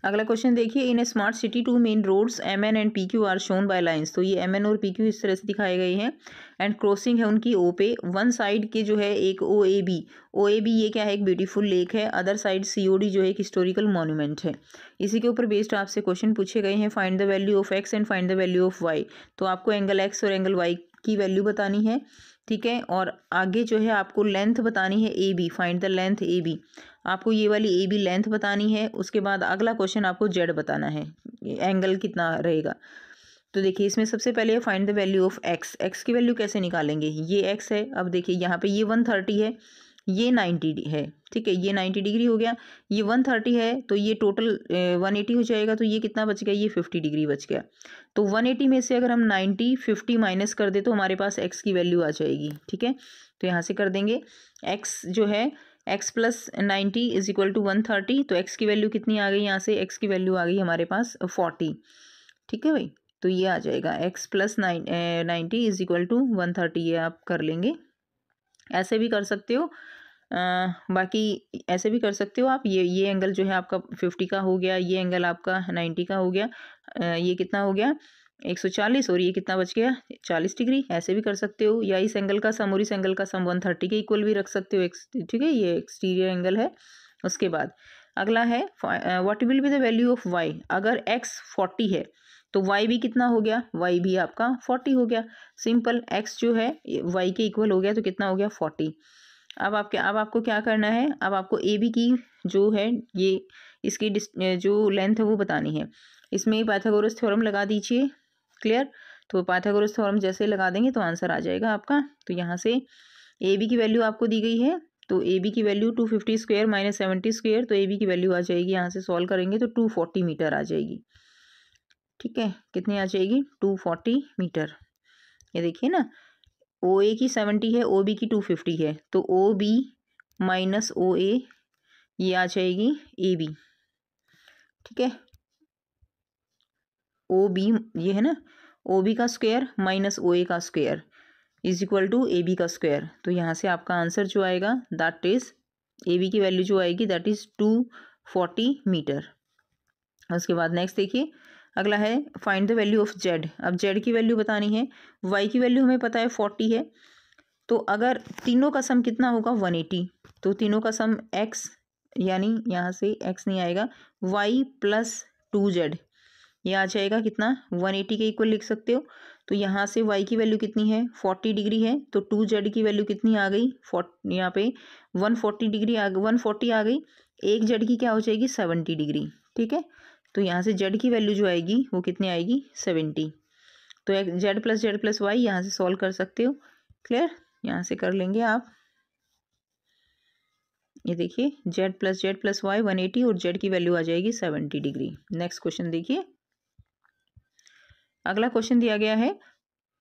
अगला क्वेश्चन देखिए, in a smart city two main roads MN and PQ are shown by lines. तो ये MN और PQ इस तरह से दिखाए गए हैं एंड क्रॉसिंग है उनकी O पे। वन साइड के जो है एक OAB ये क्या है, एक ब्यूटीफुल लेक है। अदर साइड COD जो है एक हिस्टोरिकल मॉन्यूमेंट है। इसी के ऊपर बेस्ड आपसे क्वेश्चन पूछे गए हैं, find the value of X and find the value of Y। तो आपको एंगल X और एंगल Y की वैल्यू बतानी है, ठीक है। और आगे जो है आपको लेंथ बतानी है AB, find the length AB। आपको ये वाली AB लेंथ बतानी है। उसके बाद अगला क्वेश्चन आपको Z बताना है, एंगल कितना रहेगा। तो देखिए इसमें सबसे पहले find the value of X की वैल्यू कैसे निकालेंगे, ये X है। अब देखिए यहाँ पे ये 130 है, ये 90 है, ठीक है, ये 90 डिग्री हो गया, ये 130 है, तो ये टोटल 180 हो जाएगा। तो ये कितना बच गया, ये 50 डिग्री बच गया। तो 180 में से अगर हम 50 माइनस कर दे तो हमारे पास X की वैल्यू आ जाएगी, ठीक है। तो यहाँ से कर देंगे X जो है X plus 90 is equal to 130। तो X की वैल्यू कितनी आ गई, यहाँ से X की वैल्यू आ गई हमारे पास 40, ठीक है भाई। तो ये आ जाएगा X plus 90 is equal to 130, ये आप कर लेंगे। ऐसे भी कर सकते हो, बाकी ऐसे भी कर सकते हो आप। ये एंगल जो है आपका 50 का हो गया, ये एंगल आपका 90 का हो गया, ये कितना हो गया 140, और ये कितना बच गया 40 डिग्री। ऐसे भी कर सकते हो, या इस एंगल का सम और इस एंगल का सम 130 के इक्वल भी रख सकते हो, ठीक है। ये एक्सटीरियर एंगल है। उसके बाद अगला है what will be the value of Y। अगर X 40 है तो Y भी कितना हो गया, Y भी आपका 40 हो गया। सिंपल, X जो है Y के इक्वल हो गया, तो कितना हो गया 40। अब आपको क्या करना है, अब आपको AB की जो है ये इसकी जो लेंथ है वो बतानी है। इसमें पाइथागोरस थ्योरम लगा दीजिए, क्लियर। तो पाइथागोरस थ्योरम जैसे लगा देंगे तो आंसर आ जाएगा आपका। तो यहाँ से AB की वैल्यू आपको दी गई है, तो AB की वैल्यू 250 स्क्वायर माइनस 70 स्क्वायर, तो AB की वैल्यू आ जाएगी, यहाँ से सॉल्व करेंगे तो 240 मीटर आ जाएगी, ठीक है। कितनी आ जाएगी 240 मीटर। ये देखिए ना, OA की 70 है, OB की 250 है, तो OB माइनस OA ये आ जाएगी AB, ठीक है। OB ये है ना, OB का स्क्वायर माइनस OA का square is equal to AB का स्क्वायर। तो यहाँ से आपका आंसर जो आएगा दैट इज AB की वैल्यू जो आएगी दैट इज 240 मीटर। उसके बाद नेक्स्ट देखिए, अगला है find the value of Z। अब Z की वैल्यू बतानी है। Y की वैल्यू हमें पता है 40 है, तो अगर तीनों का सम कितना होगा 180, तो तीनों का सम X, यानी यहाँ से X नहीं आएगा, Y प्लस 2Z ये आ जाएगा कितना 180 के इक्वल लिख सकते हो। तो यहाँ से Y की वैल्यू कितनी है 40 डिग्री है, तो 2Z की वैल्यू कितनी आ गई, यहाँ पे 140 डिग्री 140 आ गई। एक Z की क्या हो जाएगी 70 डिग्री, ठीक है। तो यहाँ से Z की वैल्यू जो आएगी वो कितनी आएगी 70। तो Z प्लस Y यहाँ से सॉल्व कर सकते हो, क्लियर। यहाँ से कर लेंगे आप, ये देखिए Z प्लस Y 180 और Z की वैल्यू आ जाएगी 70 डिग्री। नेक्स्ट क्वेश्चन देखिए, अगला क्वेश्चन दिया गया है,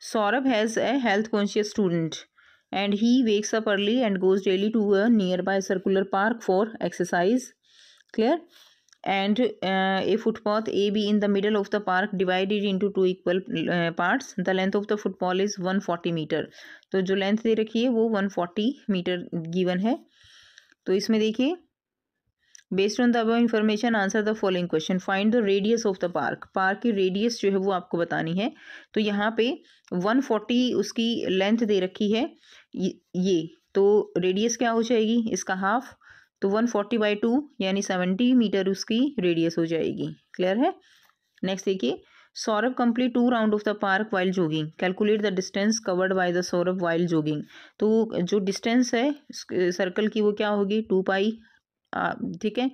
Saurabh has a health conscious student and he wakes up early and goes daily to a nearby circular park for exercise, clear, and a footpath AB in the middle of the park divided into two equal parts. The length of the football is 140 metre. तो जो length दे रखी है वो 140 metre given है। तो इसमें देखिए, based on the above information answer the following question, find the radius of the park. Park की रेडियस जो है वो आपको बतानी है। तो यहाँ पे 140 उसकी लेंथ दे रखी है, ये तो रेडियस क्या हो जाएगी इसका हाफ, तो 140/2 यानी 70 मीटर उसकी रेडियस हो जाएगी, क्लियर है। नेक्स्ट देखिए, Saurabh complete 2 round of the park while jogging, calculate the distance covered by the Saurabh while jogging. तो जो डिस्टेंस है सर्कल की वो क्या होगी 2π, ठीक है।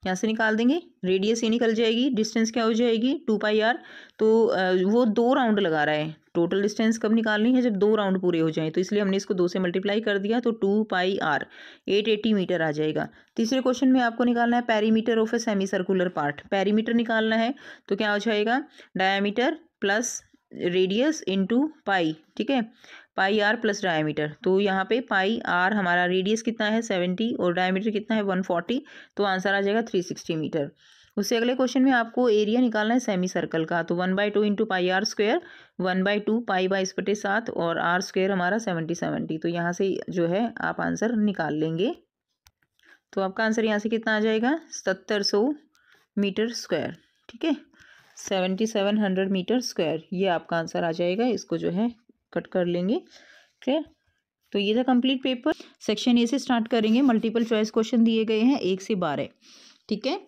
यहाँ से निकाल देंगे, रेडियस ये निकल जाएगी, डिस्टेंस क्या हो जाएगी 2πr। तो वो 2 राउंड लगा रहा है, टोटल डिस्टेंस कब निकालनी है जब 2 राउंड पूरे हो जाएं, तो इसलिए हमने इसको 2 से मल्टीप्लाई कर दिया, तो 2πr 880 मीटर आ जाएगा। तीसरे क्वेश्चन में आपको निकालना है perimeter of a semi circular part. Perimeter निकालना है तो क्या हो जाएगा diameter plus radius into pi, ठीक है, πr प्लस डायमीटर। तो यहाँ पे πr हमारा रेडियस कितना है 70 और डायमीटर कितना है 140, तो आंसर आ जाएगा 360 मीटर। उससे अगले क्वेश्चन में आपको एरिया निकालना है सेमी सर्कल का, तो 1/2 इंटू πr स्क्वायर 1/2 π/7 और r स्क्वायर हमारा 70। तो यहाँ से जो है आप आंसर निकाल लेंगे। तो आपका आंसर यहाँ से कितना आ जाएगा 1700 मीटर स्क्वायर। ठीक है, 7700 मीटर स्क्वायर, ये आपका आंसर आ जाएगा। इसको जो है कट कर लेंगे। क्लियर। तो ये था कंप्लीट पेपर। सेक्शन ए से स्टार्ट करेंगे। मल्टीपल चॉइस क्वेश्चन दिए गए हैं 1 से 12। ठीक है,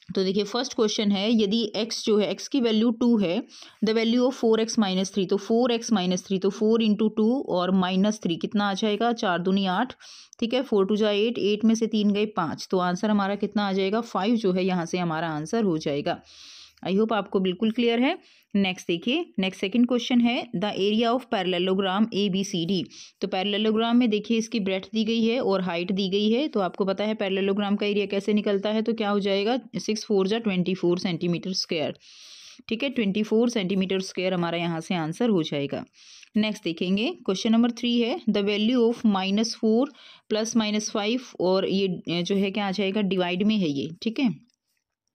तो देखिए फर्स्ट क्वेश्चन है, यदि x जो है x की वैल्यू 2 है, the value of 4x minus 3, तो 4x माइनस 3, तो 4 इंटू 2 और माइनस 3 कितना आ जाएगा, 4 दूनी 8। ठीक है, 4 टू जा 8, 8 में से 3 गए 5, तो आंसर हमारा कितना आ जाएगा 5 जो है यहाँ से हमारा आंसर हो जाएगा। आई होप आपको बिल्कुल क्लियर है। नेक्स्ट देखिए, नेक्स्ट सेकंड क्वेश्चन है, the area of parallelogram ABCD। तो पैरेललोग्राम में देखिए इसकी ब्रेड्थ दी गई है और हाइट दी गई है। तो आपको पता है पैरेललोग्राम का एरिया कैसे निकलता है, तो क्या हो जाएगा 6 4 जा 24 सेंटीमीटर स्क्वायर। ठीक है, 24 सेंटीमीटर स्क्वायर हमारा यहाँ से आंसर हो जाएगा। नेक्स्ट देखेंगे, क्वेश्चन नंबर 3 है, द वैल्यू ऑफ -4 प्लस -5, और ये जो है क्या आ जाएगा डिवाइड में है ये। ठीक है,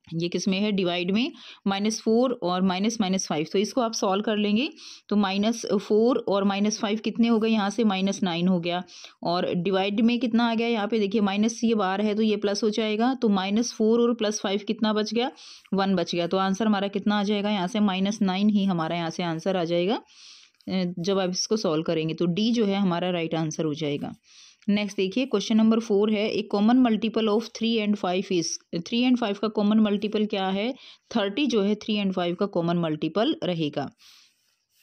ये किस में है, डिवाइड में, -4 और -5, तो इसको आप सॉल्व कर लेंगे। तो -4 और -5 कितने हो गए, यहाँ से -9 हो गया, और डिवाइड में कितना आ गया, यहाँ पे देखिए माइनस ये बार है तो ये प्लस हो जाएगा, तो -4 और +5 कितना बच गया, 1 बच गया। तो आंसर हमारा कितना आ जाएगा, यहाँ से -9 ही हमारा यहाँ से आंसर आ जाएगा जब आप इसको सॉल्व करेंगे। तो डी जो है हमारा राइट आंसर हो जाएगा। नेक्स्ट देखिए, क्वेश्चन नंबर 4 है, एक common multiple of 3 and 5 is. 3 and 5 का कॉमन मल्टीपल क्या है, 30 जो है 3 एंड 5 का कॉमन मल्टीपल रहेगा।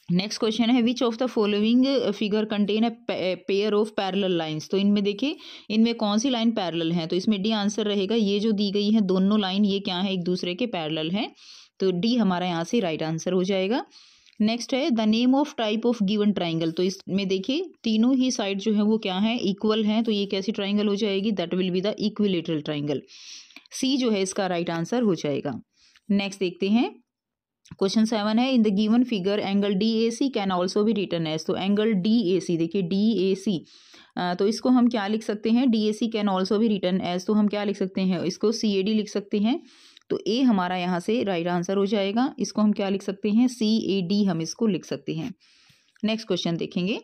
नेक्स्ट क्वेश्चन है, विच of the following figure contain a pair of parallel lines. तो इनमें देखिए इनमें कौन सी लाइन पैरेलल है, तो इसमें डी आंसर रहेगा। ये जो दी गई है दोनों लाइन ये क्या है, एक दूसरे के पैरेलल हैं, तो डी हमारा यहाँ से राइट आंसर हो जाएगा। नेक्स्ट है, the name of type of given triangle. तो इसमें देखिए तीनों ही साइड जो है वो क्या है, इक्वल हैं, तो ये कैसी ट्राइंगल हो जाएगी, that will be the equilateral triangle. C जो है इसका राइट आंसर हो जाएगा। नेक्स्ट देखते हैं, क्वेश्चन 7 है, in the given figure angle DAC can also भी रिटन एज। तो एंगल DAC देखिए DAC, तो इसको हम क्या लिख सकते हैं, DAC कैन ऑल्सो भी रिटन एज, तो हम क्या लिख सकते हैं, इसको CAD लिख सकते हैं। तो ए हमारा यहाँ से राइट आंसर हो जाएगा। इसको हम क्या लिख सकते हैं, CAD हम इसको लिख सकते हैं। नेक्स्ट क्वेश्चन देखेंगे,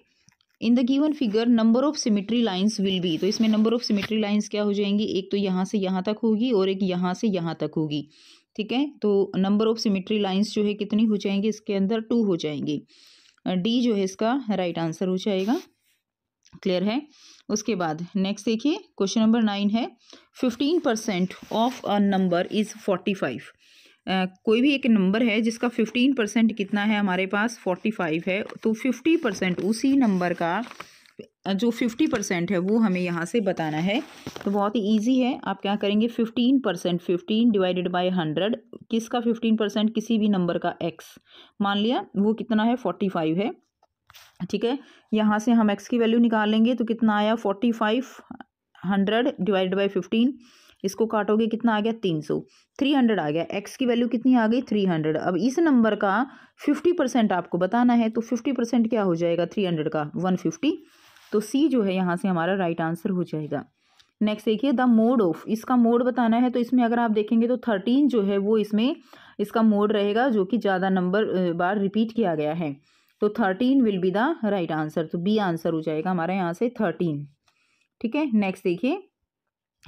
in the given figure number of symmetry lines will be. तो इसमें नंबर ऑफ सिमेट्री लाइंस क्या हो जाएंगी, एक तो यहाँ से यहाँ तक होगी और एक यहाँ से यहाँ तक होगी। ठीक है, तो नंबर ऑफ सिमेट्री लाइंस जो है कितनी हो जाएंगी, इसके अंदर 2 हो जाएंगी। डी जो है इसका राइट आंसर हो जाएगा। क्लियर है। उसके बाद नेक्स्ट देखिए, क्वेश्चन नंबर 9 है, 15% ऑफ अ नंबर इज 45। कोई भी एक नंबर है जिसका 15% कितना है हमारे पास 45 है, तो 50% उसी नंबर का जो 50% है वो हमें यहाँ से बताना है। तो बहुत ही ईजी है, आप क्या करेंगे 15%, 15 डिवाइडेड बाय 100, किसका 15%, किसी भी नंबर का x मान लिया, वो कितना है 45 है। ठीक है, यहाँ से हम x की वैल्यू निकालेंगे तो कितना आया 45, 100 डिवाइडेड बाई 15, इसको काटोगे कितना आ गया 300, 300 आ गया। x की वैल्यू कितनी आ गई 300। अब इस नंबर का 50% आपको बताना है, तो 50% क्या हो जाएगा 300 का 150। तो c जो है यहाँ से हमारा राइट आंसर हो जाएगा। नेक्स्ट देखिए, द मोड ऑफ, इसका मोड बताना है। तो इसमें अगर आप देखेंगे तो 13 जो है वो इसमें इसका मोड रहेगा, जो कि ज़्यादा नंबर बार रिपीट किया गया है। तो 13 will be the right answer, तो बी आंसर हो जाएगा हमारा यहाँ से 13। ठीक है, नेक्स्ट देखिए,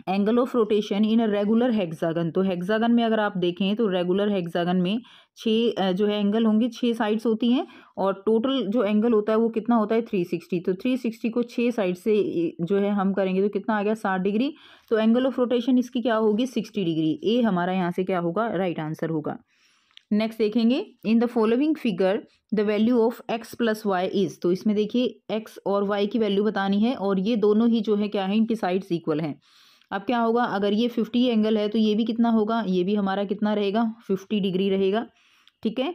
angle of rotation in a regular hexagon. तो हेक्सागन में अगर आप देखें तो रेगुलर हेक्सागन में 6 जो है एंगल होंगे, 6 साइड्स होती हैं, और टोटल जो एंगल होता है वो कितना होता है 360। तो 360 को 6 साइड से जो है हम करेंगे तो कितना आ गया 60 डिग्री। तो एंगल ऑफ रोटेशन इसकी क्या होगी 60 डिग्री। ए हमारा यहाँ से क्या होगा राइट आंसर होगा। नेक्स्ट देखेंगे, in the following figure the value of x plus Y is. तो इसमें देखिए x और y की वैल्यू बतानी है, और ये दोनों ही जो है क्या है इनकी साइड्स इक्वल हैं। अब क्या होगा, अगर ये 50 एंगल है तो ये भी कितना होगा, ये भी हमारा कितना रहेगा 50 डिग्री रहेगा। ठीक है,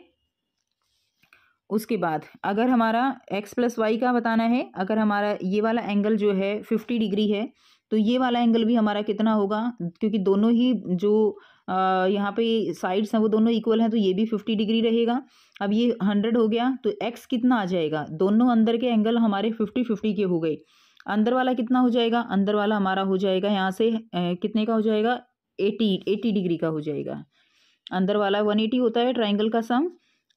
उसके बाद अगर हमारा x प्लस वाई का बताना है, अगर हमारा ये वाला एंगल जो है 50 डिग्री है, तो ये वाला एंगल भी हमारा कितना होगा, क्योंकि दोनों ही जो यहाँ पे साइड्स हैं वो दोनों इक्वल हैं, तो ये भी 50 डिग्री रहेगा। अब ये 100 हो गया, तो x कितना आ जाएगा, दोनों अंदर के एंगल हमारे 50-50 के हो गए। अंदर वाला कितना हो जाएगा, अंदर वाला हमारा हो जाएगा यहाँ से कितने का हो जाएगा 80 डिग्री का हो जाएगा। अंदर वाला 180 होता है ट्राइंगल का सम,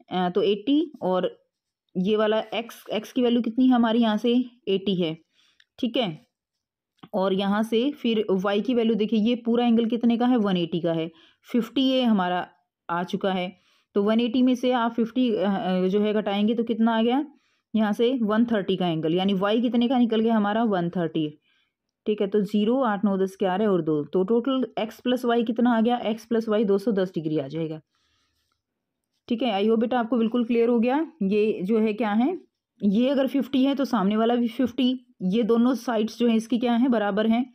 तो 80, और ये वाला x की वैल्यू कितनी है हमारी यहाँ से 80 है। ठीक है, और यहाँ से फिर y की वैल्यू देखिए, ये पूरा एंगल कितने का है, 180 का है, 50 ये हमारा आ चुका है। तो 180 में से आप 50 जो है घटाएंगे तो कितना आ गया, यहाँ से 130 का एंगल, यानी y कितने का निकल गया हमारा, 130। ठीक है, तो 0 8 9 10 11 और 2, तो टोटल x प्लस वाई कितना आ गया, x प्लस वाई 210 डिग्री आ जाएगा। ठीक है, आई होप बेटा आपको बिल्कुल क्लियर हो गया। ये जो है क्या है, ये अगर 50 है तो सामने वाला भी 50, ये दोनों साइड्स जो है इसकी क्या है, बराबर हैं।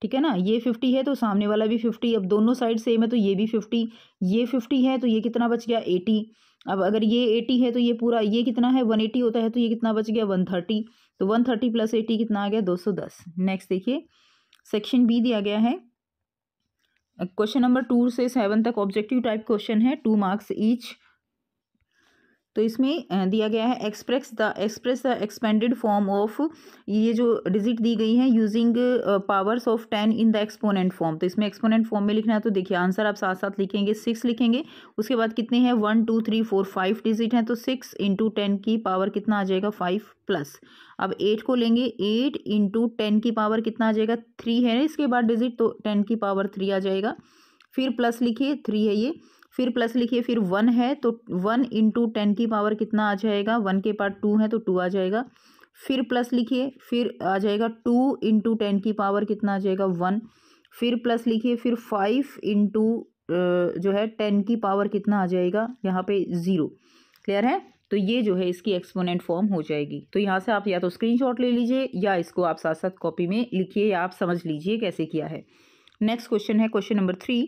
ठीक है ना, ये 50 है तो सामने वाला भी 50, अब दोनों साइड सेम है तो ये भी 50, ये 50 है तो ये कितना बच गया, 80। अब अगर ये 80 है तो ये पूरा, ये कितना है, 180 होता है तो ये कितना बच गया, 130। तो 130 प्लस 80 कितना आ गया, 210। नेक्स्ट देखिए, सेक्शन बी दिया गया है। क्वेश्चन नंबर 2 से 7 तक ऑब्जेक्टिव टाइप क्वेश्चन है, 2 मार्क्स ईच। तो इसमें दिया गया है express the expanded form of, ये जो डिजिट दी गई है using powers of 10 in the exponent form. तो इसमें एक्सपोनेंट फॉर्म में लिखना है, तो देखिए आंसर आप साथ साथ लिखेंगे, 6 लिखेंगे। उसके बाद कितने हैं, 1 2 3 4 5 डिजिट हैं, तो 6 इंटू 10 की पावर कितना आ जाएगा, 5 प्लस। अब 8 को लेंगे, 8 इंटू 10 की पावर कितना आ जाएगा, 3 है इसके बाद डिजिट, तो 10 की पावर 3 आ जाएगा। फिर प्लस लिखिए, 3 है ये, फिर प्लस लिखिए, फिर 1 है तो 1 इंटू 10 की पावर कितना आ जाएगा, 1 के पार्ट 2 है तो 2 आ जाएगा। फिर प्लस लिखिए, फिर आ जाएगा 2 इंटू 10 की पावर कितना आ जाएगा, 1। फिर प्लस लिखिए, फिर 5 इंटू जो है 10 की पावर कितना आ जाएगा, यहाँ पे 0। क्लियर है, तो ये जो है इसकी एक्सपोनेंट फॉर्म हो जाएगी। तो यहाँ से आप या तो स्क्रीनशॉट ले लीजिए या इसको आप साथ साथ कॉपी में लिखिए या आप समझ लीजिए कैसे किया है। नेक्स्ट क्वेश्चन है question number 3।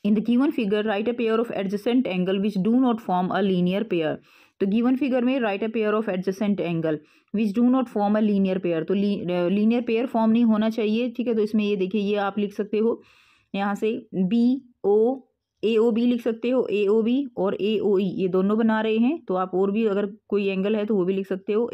In the given figure, write a pair of adjacent angle which do not form a linear pair. तो given figure में write a pair of adjacent angle which do not form a linear pair। तो linear pair form नहीं होना चाहिए। ठीक है, तो इसमें ये देखिए, ये आप लिख सकते हो यहाँ से AOB लिख सकते हो, AOB और AOE ये दोनों बना रहे हैं, तो आप और भी अगर कोई एंगल है तो वो भी लिख सकते हो,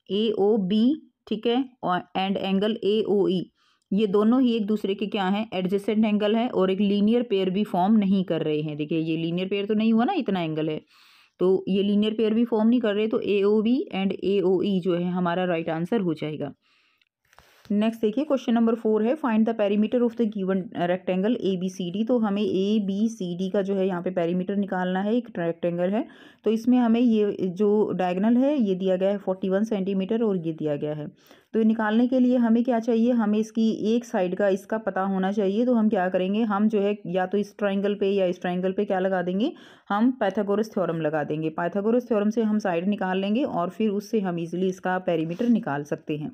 AOB। ठीक है, और एंड एंगल AOE, ये दोनों ही एक दूसरे के क्या हैं, एडजेसेंट एंगल है और एक लीनियर पेयर भी फॉर्म नहीं कर रहे हैं। देखिए ये लीनियर पेयर तो नहीं हुआ ना, इतना एंगल है तो ये लीनियर पेयर भी फॉर्म नहीं कर रहे, तो AOB एंड AOE जो है हमारा राइट आंसर हो जाएगा। नेक्स्ट देखिए, क्वेश्चन नंबर 4 है, find the perimeter of the given rectangle ABCD। तो हमें ABCD का जो है यहाँ पे पेरीमीटर निकालना है, एक रेक्टेंगल है। तो इसमें हमें ये जो डायगोनल है ये दिया गया है 41 सेंटीमीटर और ये दिया गया है। तो निकालने के लिए हमें क्या चाहिए, हमें इसकी एक साइड का इसका पता होना चाहिए। तो हम क्या करेंगे, हम जो है या तो इस ट्राइंगल पे या इस ट्राइंगल पे क्या लगा देंगे, हम पाइथागोरस थ्योरम लगा देंगे। पाइथागोरस थ्योरम से हम साइड निकाल लेंगे और फिर उससे हम इजीली इसका पेरीमीटर निकाल सकते हैं।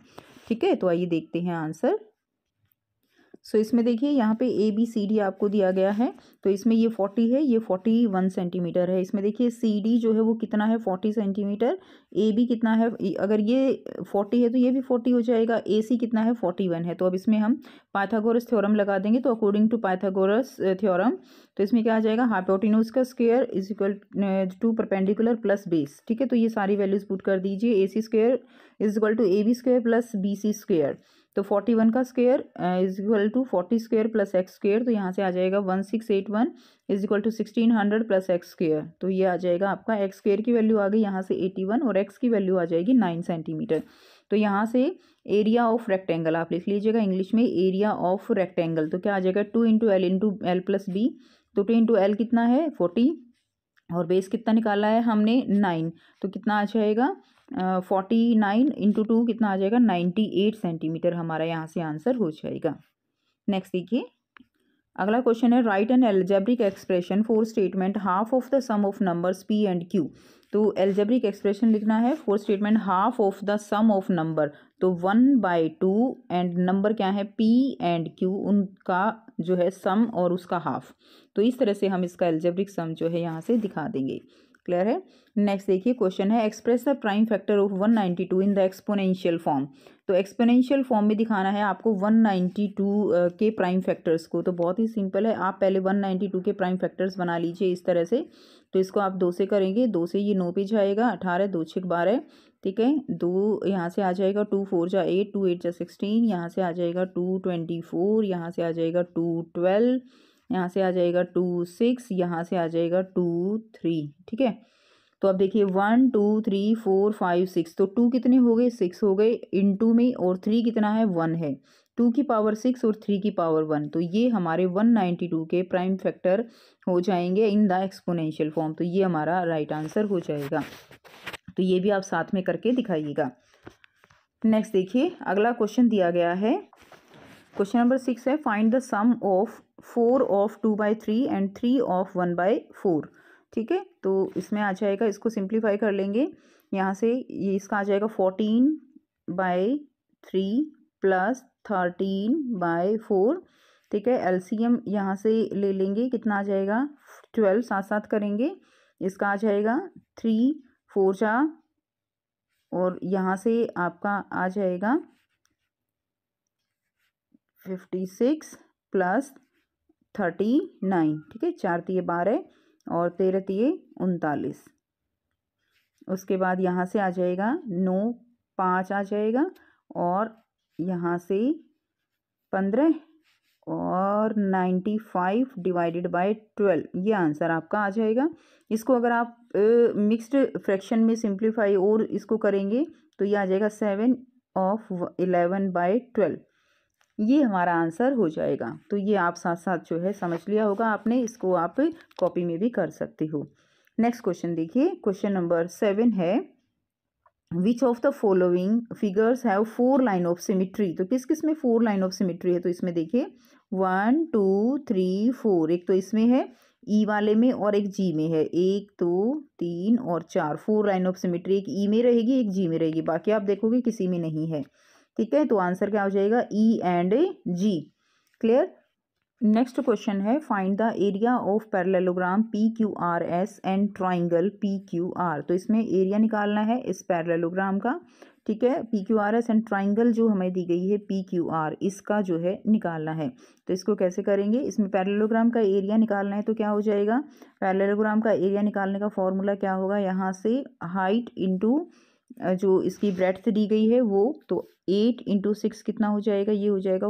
ठीक है, तो आइए देखते हैं आंसर। सो इसमें देखिए यहाँ पे ABCD आपको दिया गया है, तो इसमें ये 40 है, ये 41 सेंटीमीटर है। इसमें देखिए CD जो है वो कितना है, 40 सेंटीमीटर। AB कितना है, अगर ये 40 है तो ये भी 40 हो जाएगा। AC कितना है, 41 है। तो अब इसमें हम पाइथागोरस थ्योरम लगा देंगे। तो अकॉर्डिंग टू पाइथागोरस थ्योरम तो इसमें क्या आ जाएगा, हाइपोटेन्यूज का square is equal to perpendicular plus base. ठीक है, तो ये सारी वैल्यूज पुट कर दीजिए। AC square is equal to AB square plus BC square. तो 41 का square is equal to 40 square plus X square. तो यहाँ से आ जाएगा 1681 is equal to 1600 plus X square. तो ये आ जाएगा आपका, एक्स स्क्वायर की वैल्यू आ गई यहाँ से 81 और एक्स की वैल्यू आ जाएगी 9 सेंटीमीटर। तो यहाँ से एरिया ऑफ रेक्टेंगल आप लिख लीजिएगा इंग्लिश में, एरिया ऑफ रेक्टेंगल। तो क्या आ जाएगा, 2 into L into L plus B. तो 2 इंटू एल कितना है, 40 और बेस कितना निकाला है हमने, 9। तो कितना आ जाएगा, 49 इंटू 2 कितना आ जाएगा, 98 सेंटीमीटर हमारा यहाँ से आंसर हो जाएगा। नेक्स्ट देखिए, अगला क्वेश्चन है, write an algebraic expression for statement half of the sum of numbers P and Q। तो एल्जेब्रिक एक्सप्रेशन लिखना है for statement half of the sum of number, तो 1/2 एंड नंबर क्या है P एंड Q, उनका जो है सम और उसका हाफ। तो इस तरह से हम इसका एल्जेब्रिक सम जो है यहाँ से दिखा देंगे। क्लियर है। नेक्स्ट देखिए, क्वेश्चन है, express the prime factor of 192 in the exponential form. तो एक्सपोनेंशियल फॉर्म में दिखाना है आपको 192 के प्राइम फैक्टर्स को। तो बहुत ही सिंपल है, आप पहले 192 के प्राइम फैक्टर्स बना लीजिए इस तरह से। तो इसको आप 2 से करेंगे, 2 से ये 9 पे जाएगा, 18 2 6 12। ठीक है, 2 यहाँ से आ जाएगा, 2 4 जा 8, 2 8 जा 16, यहाँ से आ जाएगा 2 24, यहाँ से आ जाएगा 2 12, यहाँ से आ जाएगा 2 6, यहाँ से आ जाएगा 2 3। ठीक है, तो अब देखिए 1 2 3 4 5 6, तो 2 कितने हो गए, 6 हो गए इनटू में, और 3 कितना है, 1 है। 2 की पावर 6 और 3 की पावर 1, तो ये हमारे 192 के प्राइम फैक्टर हो जाएंगे इन द एक्सपोनेंशियल फॉर्म। तो ये हमारा राइट आंसर हो जाएगा। तो ये भी आप साथ में करके दिखाइएगा। नेक्स्ट देखिए अगला क्वेश्चन दिया गया है, क्वेश्चन नंबर 6 है, find the sum of 4 of 2/3 and 3 of 1/4। ठीक है, तो इसमें आ जाएगा, इसको सिंप्लीफाई कर लेंगे यहाँ से, ये इसका आ जाएगा 14/3 प्लस 13/4। ठीक है, एलसीएम यहाँ से ले लेंगे, कितना आ जाएगा 12, साथ साथ करेंगे, इसका आ जाएगा 3 4 जा, और यहाँ से आपका आ जाएगा 56 प्लस 39। ठीक है, 4 तिये 12 और 13 तिये 39। उसके बाद यहाँ से आ जाएगा 9 5 आ जाएगा, और यहाँ से 15 और 95 डिवाइडेड बाय 12, ये आंसर आपका आ जाएगा। इसको अगर आप मिक्स्ड फ्रैक्शन में सिंप्लीफाई और इसको करेंगे तो ये आ जाएगा 7 ऑफ 11/12, ये हमारा आंसर हो जाएगा। तो ये आप साथ साथ जो है समझ लिया होगा आपने, इसको आप कॉपी में भी कर सकते हो। नेक्स्ट क्वेश्चन देखिए, क्वेश्चन नंबर 7 है, विच of the following figures have 4 line of symmetry. तो किस किस में 4 लाइन ऑफ सिमिट्री है, तो इसमें देखिए 1 2 3 4, एक तो इसमें है ई वाले में और एक जी में है, 1 2 3 और 4, 4 लाइन ऑफ सिमिट्री, एक ई में रहेगी एक जी में रहेगी, बाकी आप देखोगे किसी में नहीं है। ठीक है, तो आंसर क्या हो जाएगा, E and G. Clear. Next question है, find the area of parallelogram PQRS and triangle PQR। तो इसमें एरिया निकालना है इस पैरेललोग्राम का। ठीक है, PQRS एंड ट्राइंगल जो हमें दी गई है PQR, इसका जो है निकालना है। तो इसको कैसे करेंगे, इसमें पैरेललोग्राम का एरिया निकालना है, तो क्या हो जाएगा, पैरेललोग्राम का एरिया निकालने का फॉर्मूला क्या होगा, यहाँ से हाइट इंटू जो इसकी ब्रेड्थ दी गई है वो, तो 8 × 6 कितना हो जाएगा, ये हो जाएगा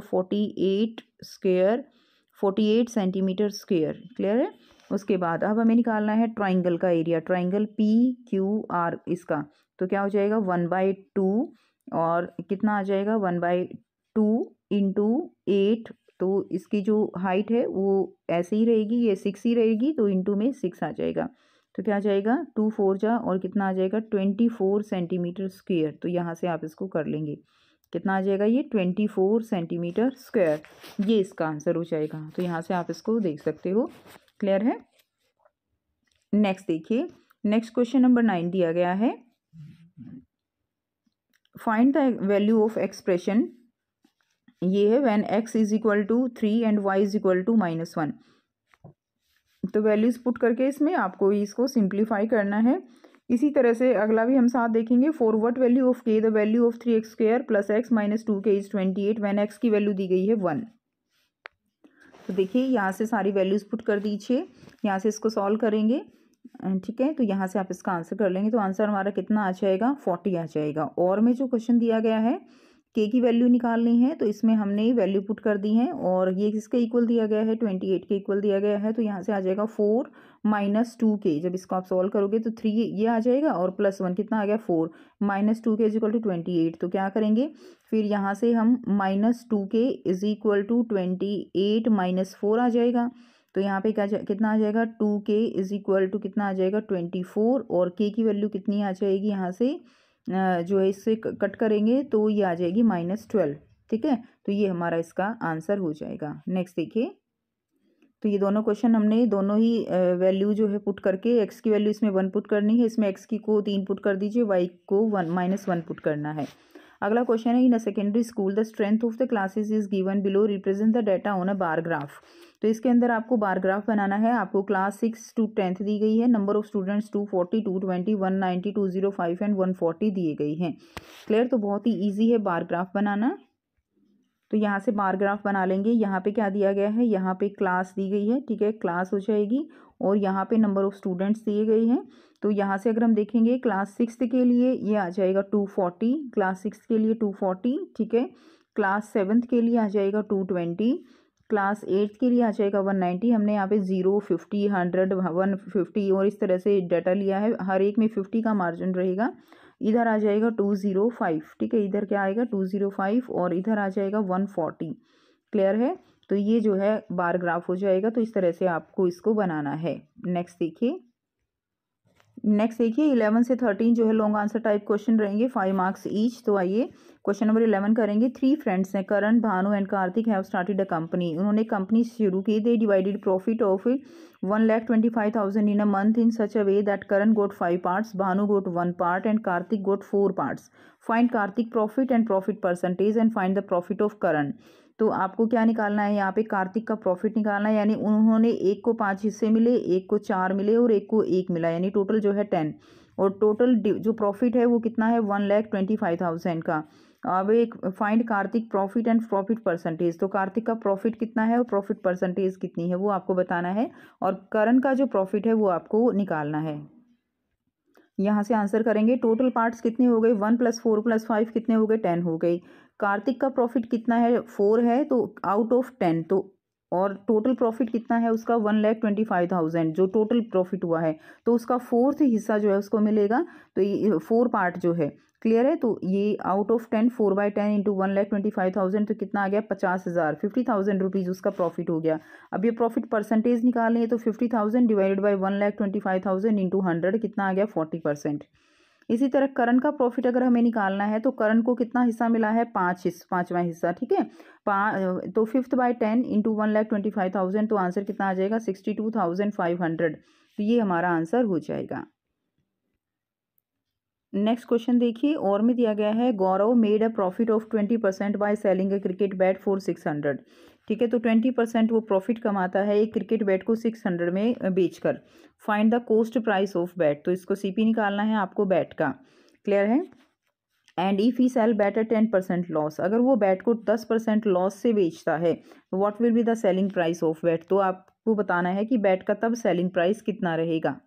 48 सेंटीमीटर स्क्वेयर। क्लियर है। उसके बाद अब हमें निकालना है ट्राइंगल का एरिया, ट्राइंगल PQR इसका, तो क्या हो जाएगा 1/2, और कितना आ जाएगा 1/2 × 8, तो इसकी जो हाइट है वो ऐसे ही रहेगी, ये 6 ही रहेगी, तो इंटू में 6 आ जाएगा, तो क्या आ जाएगा 2 4 जा, और कितना आ जाएगा 24 सेंटीमीटर स्क्वेयर। तो यहाँ से आप इसको कर लेंगे, कितना आ जाएगा ये 24 सेंटीमीटर स्क्वायर, ये इसका आंसर हो जाएगा। तो यहाँ से आप इसको देख सकते हो। क्लियर है। नेक्स्ट देखिए, नेक्स्ट क्वेश्चन नंबर 9 दिया गया है, find the value of expression, ये है व्हेन x = 3 एंड y = -1। तो वैल्यूज पुट करके इसमें आपको इसको सिंप्लीफाई करना है। इसी तरह से अगला भी हम साथ देखेंगे, for what value of k the value of 3x² + x - 2k is 28 when x की वैल्यू दी गई है 1। तो देखिए यहाँ से सारी वैल्यूज पुट कर दीजिए, यहाँ से इसको सॉल्व करेंगे। ठीक है, तो यहाँ से आप इसका आंसर कर लेंगे, तो आंसर हमारा कितना आ जाएगा 40 आ जाएगा। और में जो क्वेश्चन दिया गया है k की वैल्यू निकालनी है, तो इसमें हमने वैल्यू पुट कर दी है, और ये किसके इक्वल दिया गया है 28 के इक्वल दिया गया है। तो यहाँ से आ जाएगा 4 - 2k, जब इसको आप सॉल्व करोगे तो 3 ये आ जाएगा, और +1 कितना आ गया 4 - 2k = 28। तो क्या करेंगे फिर यहाँ से हम -2k = 28 - 4 आ जाएगा। तो यहाँ पे कितना आ जाएगा 2k = कितना आ जाएगा 24, और k की वैल्यू कितनी आ जाएगी, यहाँ से जो है इससे कट करेंगे तो ये आ जाएगी -12। ठीक है, तो ये हमारा इसका आंसर हो जाएगा। नेक्स्ट देखिए, तो ये दोनों क्वेश्चन हमने दोनों ही वैल्यू जो है पुट करके, x की वैल्यू इसमें 1 पुट करनी है, इसमें x की को 3 पुट कर दीजिए, y को -1 पुट करना है। अगला क्वेश्चन है, in a secondary school the strength of the classes is given below, represent the data on a bar graph. तो इसके अंदर आपको बार ग्राफ बनाना है। आपको क्लास 6 to 10th दी गई है, नंबर ऑफ स्टूडेंट्स 240 220 190 205 एंड 140 दिए गई हैं। क्लियर। तो बहुत ही ईजी है बार ग्राफ बनाना। तो यहाँ से बार ग्राफ बना लेंगे। यहाँ पे क्या दिया गया है, यहाँ पे क्लास दी गई है, ठीक है, क्लास हो जाएगी, और यहाँ पे नंबर ऑफ स्टूडेंट्स दिए गए हैं। तो यहाँ से अगर हम देखेंगे क्लास 6 के लिए ये आ जाएगा 240, क्लास 6 के लिए 240, ठीक है, क्लास 7th के लिए आ जाएगा 220, क्लास 8 के लिए आ जाएगा 190। हमने यहाँ पे 0, 50, 100, 150 और इस तरह से डाटा लिया है, हर एक में 50 का मार्जिन रहेगा। इधर आ जाएगा 205, ठीक है, इधर क्या आएगा 205 और इधर आ जाएगा 140। क्लियर है? तो ये जो है बार ग्राफ हो जाएगा। तो इस तरह से आपको इसको बनाना है। नेक्स्ट देखिए 11 से 13 जो है लॉन्ग आंसर टाइप क्वेश्चन रहेंगे, 5 मार्क्स ईच। तो आइए क्वेश्चन नंबर 11 करेंगे। 3 फ्रेंड्स हैं, Karan, Bhanu and Kartik have started a company. उन्होंने कंपनी शुरू की। They divided profit of 1,25,000 in a month in such a way that Karan got 5 parts, Bhanu got 1 part and Kartik got 4 parts. Find Kartik profit and profit percentage and find the profit of Karan. तो आपको क्या निकालना है, यहाँ पे कार्तिक का प्रॉफिट निकालना है, यानी उन्होंने एक को 5 हिस्से मिले, एक को 4 मिले और एक को 1 मिला, यानी टोटल जो है 10। और टोटल जो प्रॉफिट है वो कितना है 1,25,000 का। अब एक find Kartik profit and profit percentage. तो कार्तिक का प्रॉफिट कितना है और प्रॉफिट परसेंटेज कितनी है वो आपको बताना है, और करण का जो प्रॉफिट है वो आपको निकालना है। यहाँ से आंसर करेंगे। टोटल पार्ट्स कितने हो गए 1 + 4 + 5 कितने हो गए 10 हो गई। कार्तिक का प्रॉफिट कितना है 4 है, तो आउट ऑफ 10, तो और टोटल प्रॉफिट कितना है उसका 1,25,000 जो टोटल प्रॉफिट हुआ है, तो उसका 4th हिस्सा जो है उसको मिलेगा। तो ये 4 पार्ट जो है, क्लियर है? तो ये आउट ऑफ 10 4/10 इंटू 1,25,000 तो कितना आ गया 50,000, 50,000 रुपीज़ उसका प्रॉफिट हो गया। अब ये प्रॉफिट परसेंटेज निकालनी है, तो 50,000 डिवाइडेड बाई 1,25,000 इंटू 100 कितना आ गया 40%। इसी तरह करण का प्रॉफिट अगर हमें निकालना है, तो करण को कितना हिस्सा मिला है 5वां हिस्सा, ठीक है। तो 5/10 इंटू 1,25,000 तो आंसर कितना आ जाएगा 62,500। तो ये हमारा आंसर हो जाएगा। नेक्स्ट क्वेश्चन देखिए, और में दिया गया है Gaurav made a profit of 20% by selling a cricket bat for 600। ठीक है, तो 20% वो प्रॉफिट कमाता है एक क्रिकेट बैट को 600 में बेचकर। Find the cost price of bat. तो इसको सीपी निकालना है आपको बैट का, क्लियर है। And if he sell bat at 10% loss, अगर वो बैट को 10% लॉस से बेचता है, तो what will be the selling price of bat. तो आपको बताना है कि बैट का तब सेलिंग प्राइस कितना रहेगा।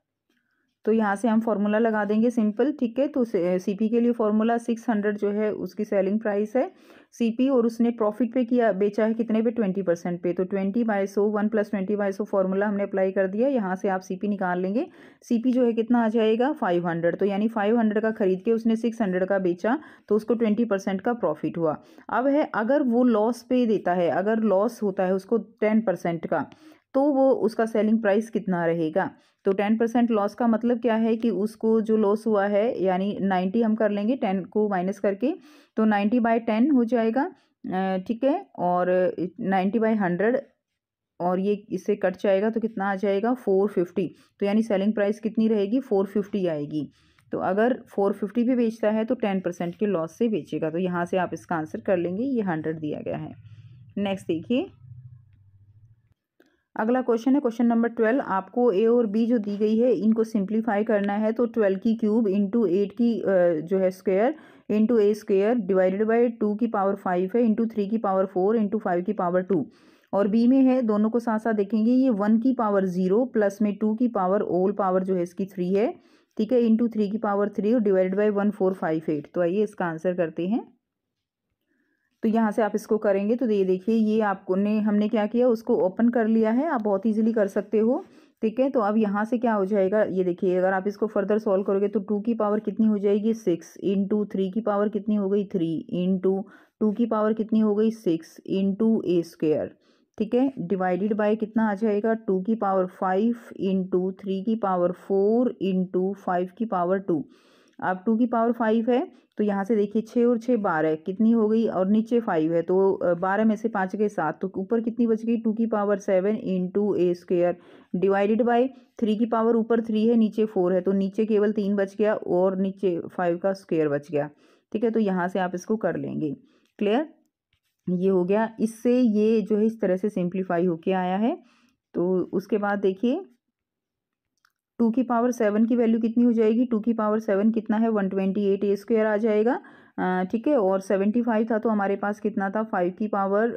तो यहाँ से हम फॉर्मूला लगा देंगे सिंपल, ठीक है। तो सीपी के लिए फॉर्मूला 600 जो है उसकी सेलिंग प्राइस है सीपी, और उसने प्रॉफिट पे किया, बेचा है कितने पे 20% पे। तो 20/100 1 + 20/100 फॉर्मूला हमने अप्लाई कर दिया। यहाँ से आप सीपी निकाल लेंगे। सीपी जो है कितना आ जाएगा 500, तो यानी 500 का खरीद के उसने 600 का बेचा, तो उसको 20% का प्रॉफिट हुआ। अब है अगर वो लॉस पे देता है, अगर लॉस होता है उसको 10% का, तो वो उसका सेलिंग प्राइस कितना रहेगा। तो 10% लॉस का मतलब क्या है कि उसको जो लॉस हुआ है, यानी 90 हम कर लेंगे 10 को माइनस करके, तो 90/10 हो जाएगा, ठीक है। और 90/100 और ये इससे कट जाएगा तो कितना आ जाएगा 450। तो यानी सेलिंग प्राइस कितनी रहेगी 450 आएगी। तो अगर 450 पे बेचता है तो 10% के लॉस से बेचेगा। तो यहाँ से आप इसका आंसर कर लेंगे, ये 100 दिया गया है। नेक्स्ट देखिए, अगला क्वेश्चन है क्वेश्चन नंबर 12। आपको ए और बी जो दी गई है इनको सिंप्लीफाई करना है। तो 12 की क्यूब इंटू 8 की जो है square into A square divided by 2 की पावर 5 है इंटू 3 की पावर 4 इंटू 5 की पावर 2। और बी में है, दोनों को साथ साथ देखेंगे, ये 1 की पावर 0 प्लस में 2 की पावर ओल पावर जो है इसकी 3 है, ठीक है, इंटू 3 की पावर 3 और डिवाइडेड बाई 1458। तो आइए इसका आंसर करते हैं। तो यहाँ से आप इसको करेंगे तो ये देखिए, ये आपको हमने क्या किया, उसको ओपन कर लिया है। आप बहुत इजीली कर सकते हो, ठीक है। तो अब यहाँ से क्या हो जाएगा, ये देखिए, अगर आप इसको फर्दर सॉल्व करोगे तो 2 की पावर कितनी हो जाएगी 6 इंटू 3 की पावर कितनी हो गई 3 इंटू 2 की पावर कितनी हो गई 6 इंटू ए स्क्वायर, ठीक है, डिवाइडेड बाय कितना आ जाएगा 2 की पावर 5 इंटू 3 की पावर 4 इंटू 5 की पावर 2। अब 2 की पावर 5 है, तो यहाँ से देखिए 6 और 6 12 कितनी हो गई, और नीचे 5 है, तो 12 में से 5 गए 7, तो ऊपर कितनी बच गई 2 की power 7 into A square divided by 3 की पावर ऊपर 3 है नीचे 4 है, तो नीचे केवल 3 बच गया और नीचे 5 का स्क्वायर बच गया, ठीक है। तो यहाँ से आप इसको कर लेंगे, क्लियर, ये हो गया। इससे ये जो है इस तरह से सिंप्लीफाई होके आया है। तो उसके बाद देखिए 2 की पावर 7 की वैल्यू कितनी हो जाएगी, 2 की पावर 7 कितना है 128 ए स्क्वायर आ जाएगा, ठीक है। और 75 था तो हमारे पास कितना था 5 की पावर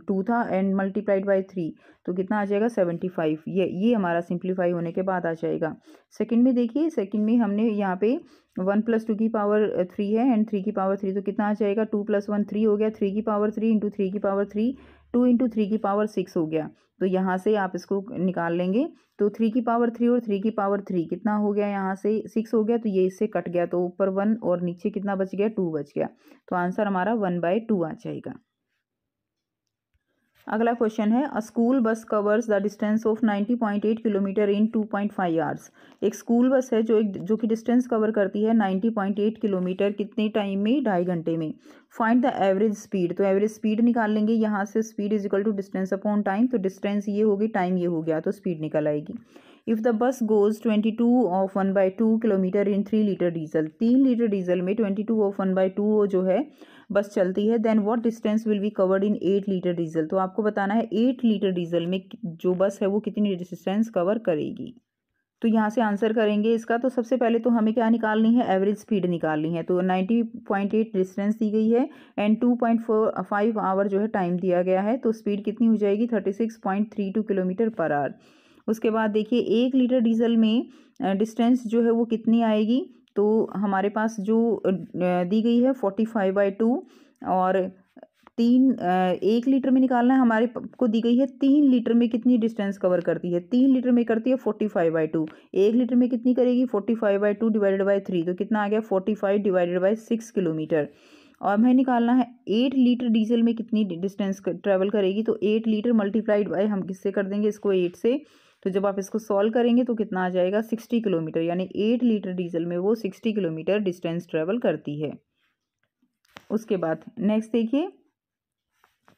2 था एंड मल्टीप्लाइड बाई 3, तो कितना आ जाएगा 75। ये हमारा सिंप्लीफाई होने के बाद आ जाएगा। सेकंड में देखिए, सेकंड में हमने यहाँ पे 1 + 2 की पावर 3 है एंड 3 की पावर 3, तो कितना आ जाएगा 2 + 1 3 हो गया, 3 की पावर 3 इंटू 3 की पावर 3 2 इंटू 3 की पावर 6 हो गया, तो यहाँ से आप इसको निकाल लेंगे। तो 3 की पावर 3 और 3 की पावर 3 कितना हो गया, यहाँ से 6 हो गया, तो ये इससे कट गया, तो ऊपर 1 और नीचे कितना बच गया, 2 बच गया। तो आंसर हमारा 1/2 आ जाएगा। अगला क्वेश्चन है, अ school bus covers the distance of 90.8 kilometre in 2.5 hours. एक स्कूल बस है जो कि डिस्टेंस कवर करती है 90.8 किलोमीटर कितने टाइम में, 2.5 घंटे में। फाइंड द एवरेज स्पीड, तो एवरेज स्पीड निकाल लेंगे, यहाँ से speed is equal to distance upon time, तो डिस्टेंस ये होगी, टाइम ये हो गया, तो स्पीड निकल आएगी। If the bus goes 22 of 1/2 kilometre in 3 litre diesel, 3 litre diesel में 22 ऑफ 1/2 जो है बस चलती है, then what distance will be covered in 8 litre diesel. तो आपको बताना है 8 लीटर डीजल में जो बस है वो कितनी डिस्टेंस कवर करेगी। तो यहाँ से आंसर करेंगे इसका। तो सबसे पहले तो हमें क्या निकालनी है, एवरेज स्पीड निकालनी है। तो 90.8 डिस्टेंस दी गई है एंड 2.5 आवर जो है टाइम दिया गया है, तो स्पीड कितनी हो जाएगी, 36.32 किलोमीटर पर आवर। उसके बाद देखिए 1 लीटर डीजल में डिस्टेंस जो है वो कितनी आएगी, तो हमारे पास जो दी गई है 45/2 और 1 लीटर में निकालना है, हमारे को दी गई है 3 लीटर में कितनी डिस्टेंस कवर करती है, 3 लीटर में करती है 45/2, 1 लीटर में कितनी करेगी 45/2 डिवाइडेड बाई 3, तो कितना आ गया 45 डिवाइडेड बाई 6 किलोमीटर। और हमें निकालना है 8 लीटर डीजल में कितनी डिस्टेंस ट्रेवल करेगी, तो 8 लीटर मल्टीप्लाइड बाय हम किससे कर देंगे इसको 8 से, तो जब आप इसको सॉल्व करेंगे तो कितना आ जाएगा 60 किलोमीटर, यानी 8 लीटर डीजल में वो 60 किलोमीटर डिस्टेंस ट्रेवल करती है। उसके बाद नेक्स्ट देखिए,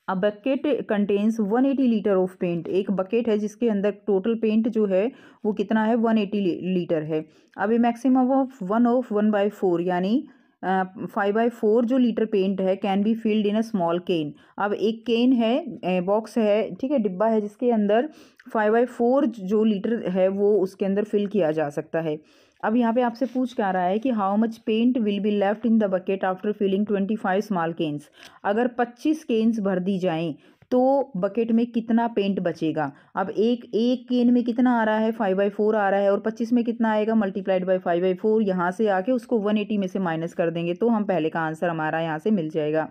a bucket contains 180 litre of paint, एक बकेट है जिसके अंदर टोटल पेंट जो है वो कितना है 180 लीटर है। अब ये मैक्सिमम ऑफ 1/4 यानी 5/4 जो लीटर पेंट है can be filled in a small can. अब एक केन है, बॉक्स है, ठीक है, डिब्बा है जिसके अंदर 5/4 जो लीटर है वो उसके अंदर फिल किया जा सकता है। अब यहाँ पे आपसे पूछ क्या रहा है कि how much paint will be left in the bucket after filling 25 small cans. अगर 25 केन्स भर दी जाएं तो बकेट में कितना पेंट बचेगा। अब एक केन में कितना आ रहा है 5/4 आ रहा है और 25 में कितना आएगा मल्टीप्लाइड बाय 5/4, यहाँ से आके उसको 180 में से माइनस कर देंगे तो हम पहले का आंसर हमारा यहाँ से मिल जाएगा।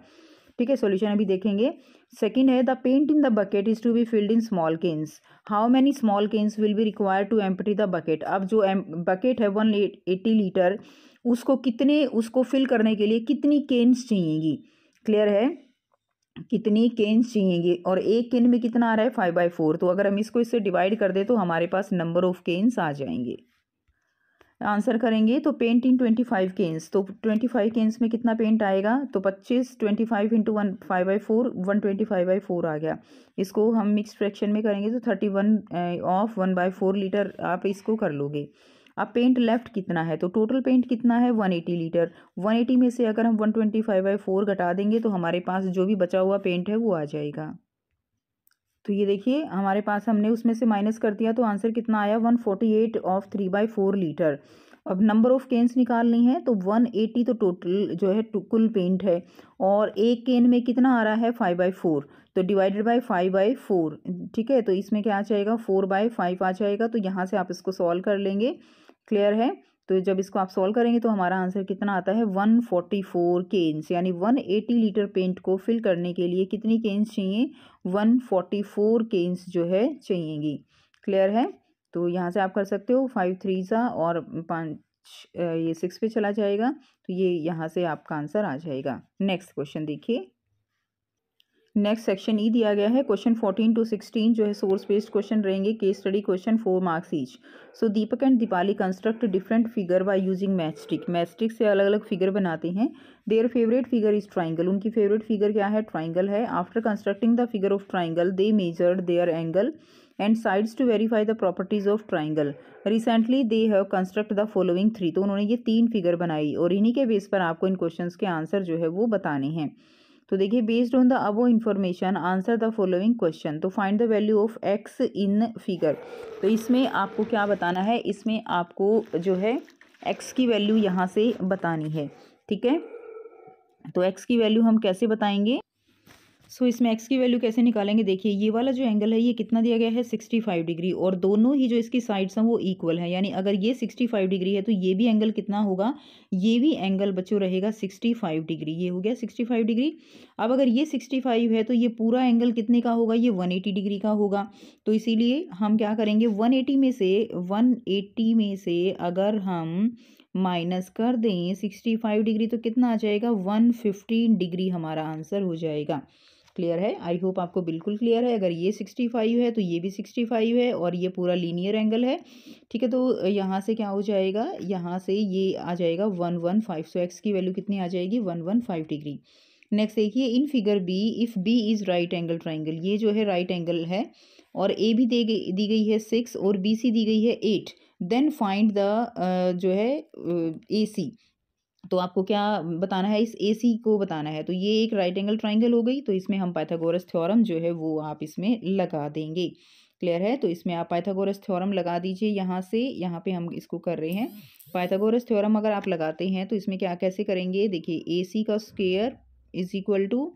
ठीक है, सॉल्यूशन अभी देखेंगे। सेकंड है, the paint in the bucket is to be filled in small cans, how many small cans will be required to empty the bucket. अब जो बकेट है 180 लीटर उसको फिल करने के लिए कितनी केन्स चाहिएगी, क्लियर है, कितनी केन्स चाहिएगी, और एक केन में कितना आ रहा है 5/4, तो अगर हम इसको इससे डिवाइड कर दे तो हमारे पास नंबर ऑफ केन्स आ जाएंगे। आंसर करेंगे तो पेंट इन 25 केन्स, तो 25 केन्स में कितना पेंट आएगा, तो 25 25 इंटू 5/4 125/4 आ गया। इसको हम मिक्स फ्रैक्शन में करेंगे तो 31 ऑफ 1/4 लीटर आप इसको कर लोगे। अब पेंट लेफ्ट कितना है, तो टोटल पेंट कितना है 180 लीटर, 180 में से अगर हम 125/4 घटा देंगे तो हमारे पास जो भी बचा हुआ पेंट है वो आ जाएगा। तो ये देखिए हमारे पास हमने उसमें से माइनस कर दिया तो आंसर कितना आया 148 ऑफ 3/4 लीटर। अब नंबर ऑफ केन्स निकालनी है तो 180 तो टोटल जो है कुल पेंट है, और एक केन में कितना आ रहा है 5/4, तो डिवाइडेड बाय 5/4, ठीक है, तो इसमें क्या आ जाएगा 4/5 आ जाएगा। तो यहाँ से आप इसको सॉल्व कर लेंगे, क्लियर है। तो जब इसको आप सॉल्व करेंगे तो हमारा आंसर कितना आता है 144 केन्स, यानी 180 लीटर पेंट को फिल करने के लिए कितनी केन्स चाहिए 144 केन्स जो है चाहिएगी, क्लियर है। तो यहाँ से आप कर सकते हो 5 3 और 5 ये 6 पे चला जाएगा, तो ये यहाँ से आपका आंसर आ जाएगा। नेक्स्ट क्वेश्चन देखिए, नेक्स्ट सेक्शन ई दिया गया है, क्वेश्चन 14 to 16 जो है सोर्स बेस्ड क्वेश्चन रहेंगे, case study question 4 marks each. So Deepak and Deepali construct different figure by using matchstick, matchstick से अलग अलग फिगर बनाते हैं। Their favourite figure is triangle, उनकी फेवरेट फिगर क्या है ट्राइंगल है। After constructing the figure of triangle they measured their angle and sides to verify the properties of triangle. Recently they have construct the following 3, तो उन्होंने ये 3 figure बनाई और इन्हीं के बेस पर आपको इन क्वेश्चन के आंसर जो है वो बताने हैं। तो देखिए based on the above information answer the following question, तो find the value of x in figure. तो इसमें आपको क्या बताना है, इसमें आपको जो है एक्स की वैल्यू यहाँ से बतानी है, ठीक है। तो एक्स की वैल्यू हम कैसे बताएंगे, सो इसमें एक्स की वैल्यू कैसे निकालेंगे, देखिए ये वाला जो एंगल है ये कितना दिया गया है 65 डिग्री, और दोनों ही जो इसकी साइड्स हैं वो इक्वल है, यानी अगर ये 65 डिग्री है तो ये भी एंगल कितना होगा, ये भी एंगल बच्चों रहेगा 65 डिग्री। ये हो गया 65 डिग्री। अब अगर ये 65 है तो ये पूरा एंगल कितने का होगा, ये 180 डिग्री का होगा। तो इसीलिए हम क्या करेंगे, 180 में से अगर हम माइनस कर दें 65 डिग्री तो कितना आ जाएगा, 115 डिग्री हमारा आंसर हो जाएगा। क्लियर है, आई होप आपको बिल्कुल क्लियर है। अगर ये 65 है तो ये भी 65 है और ये पूरा लीनियर एंगल है, ठीक है। तो यहाँ से क्या हो जाएगा, यहाँ से ये आ जाएगा 115। सो एक्स की वैल्यू कितनी आ जाएगी, 115 डिग्री। नेक्स्ट देखिए, in figure B if B is right angle triangle, ये जो है राइट एंगल है और ए भी दी गई है 6 और बी सी दी गई है 8, देन फाइंड द जो है ए सी। तो आपको क्या बताना है, इस AC को बताना है। तो ये एक राइट एंगल ट्राइंगल हो गई, तो इसमें हम पाइथागोरस थ्योरम जो है वो आप इसमें लगा देंगे। क्लियर है, तो इसमें आप पाइथागोरस थ्योरम लगा दीजिए। यहाँ से यहाँ पे हम इसको कर रहे हैं पाइथागोरस थ्योरम। अगर आप लगाते हैं तो इसमें क्या कैसे करेंगे, देखिए AC का स्क्वायर इज इक्वल टू,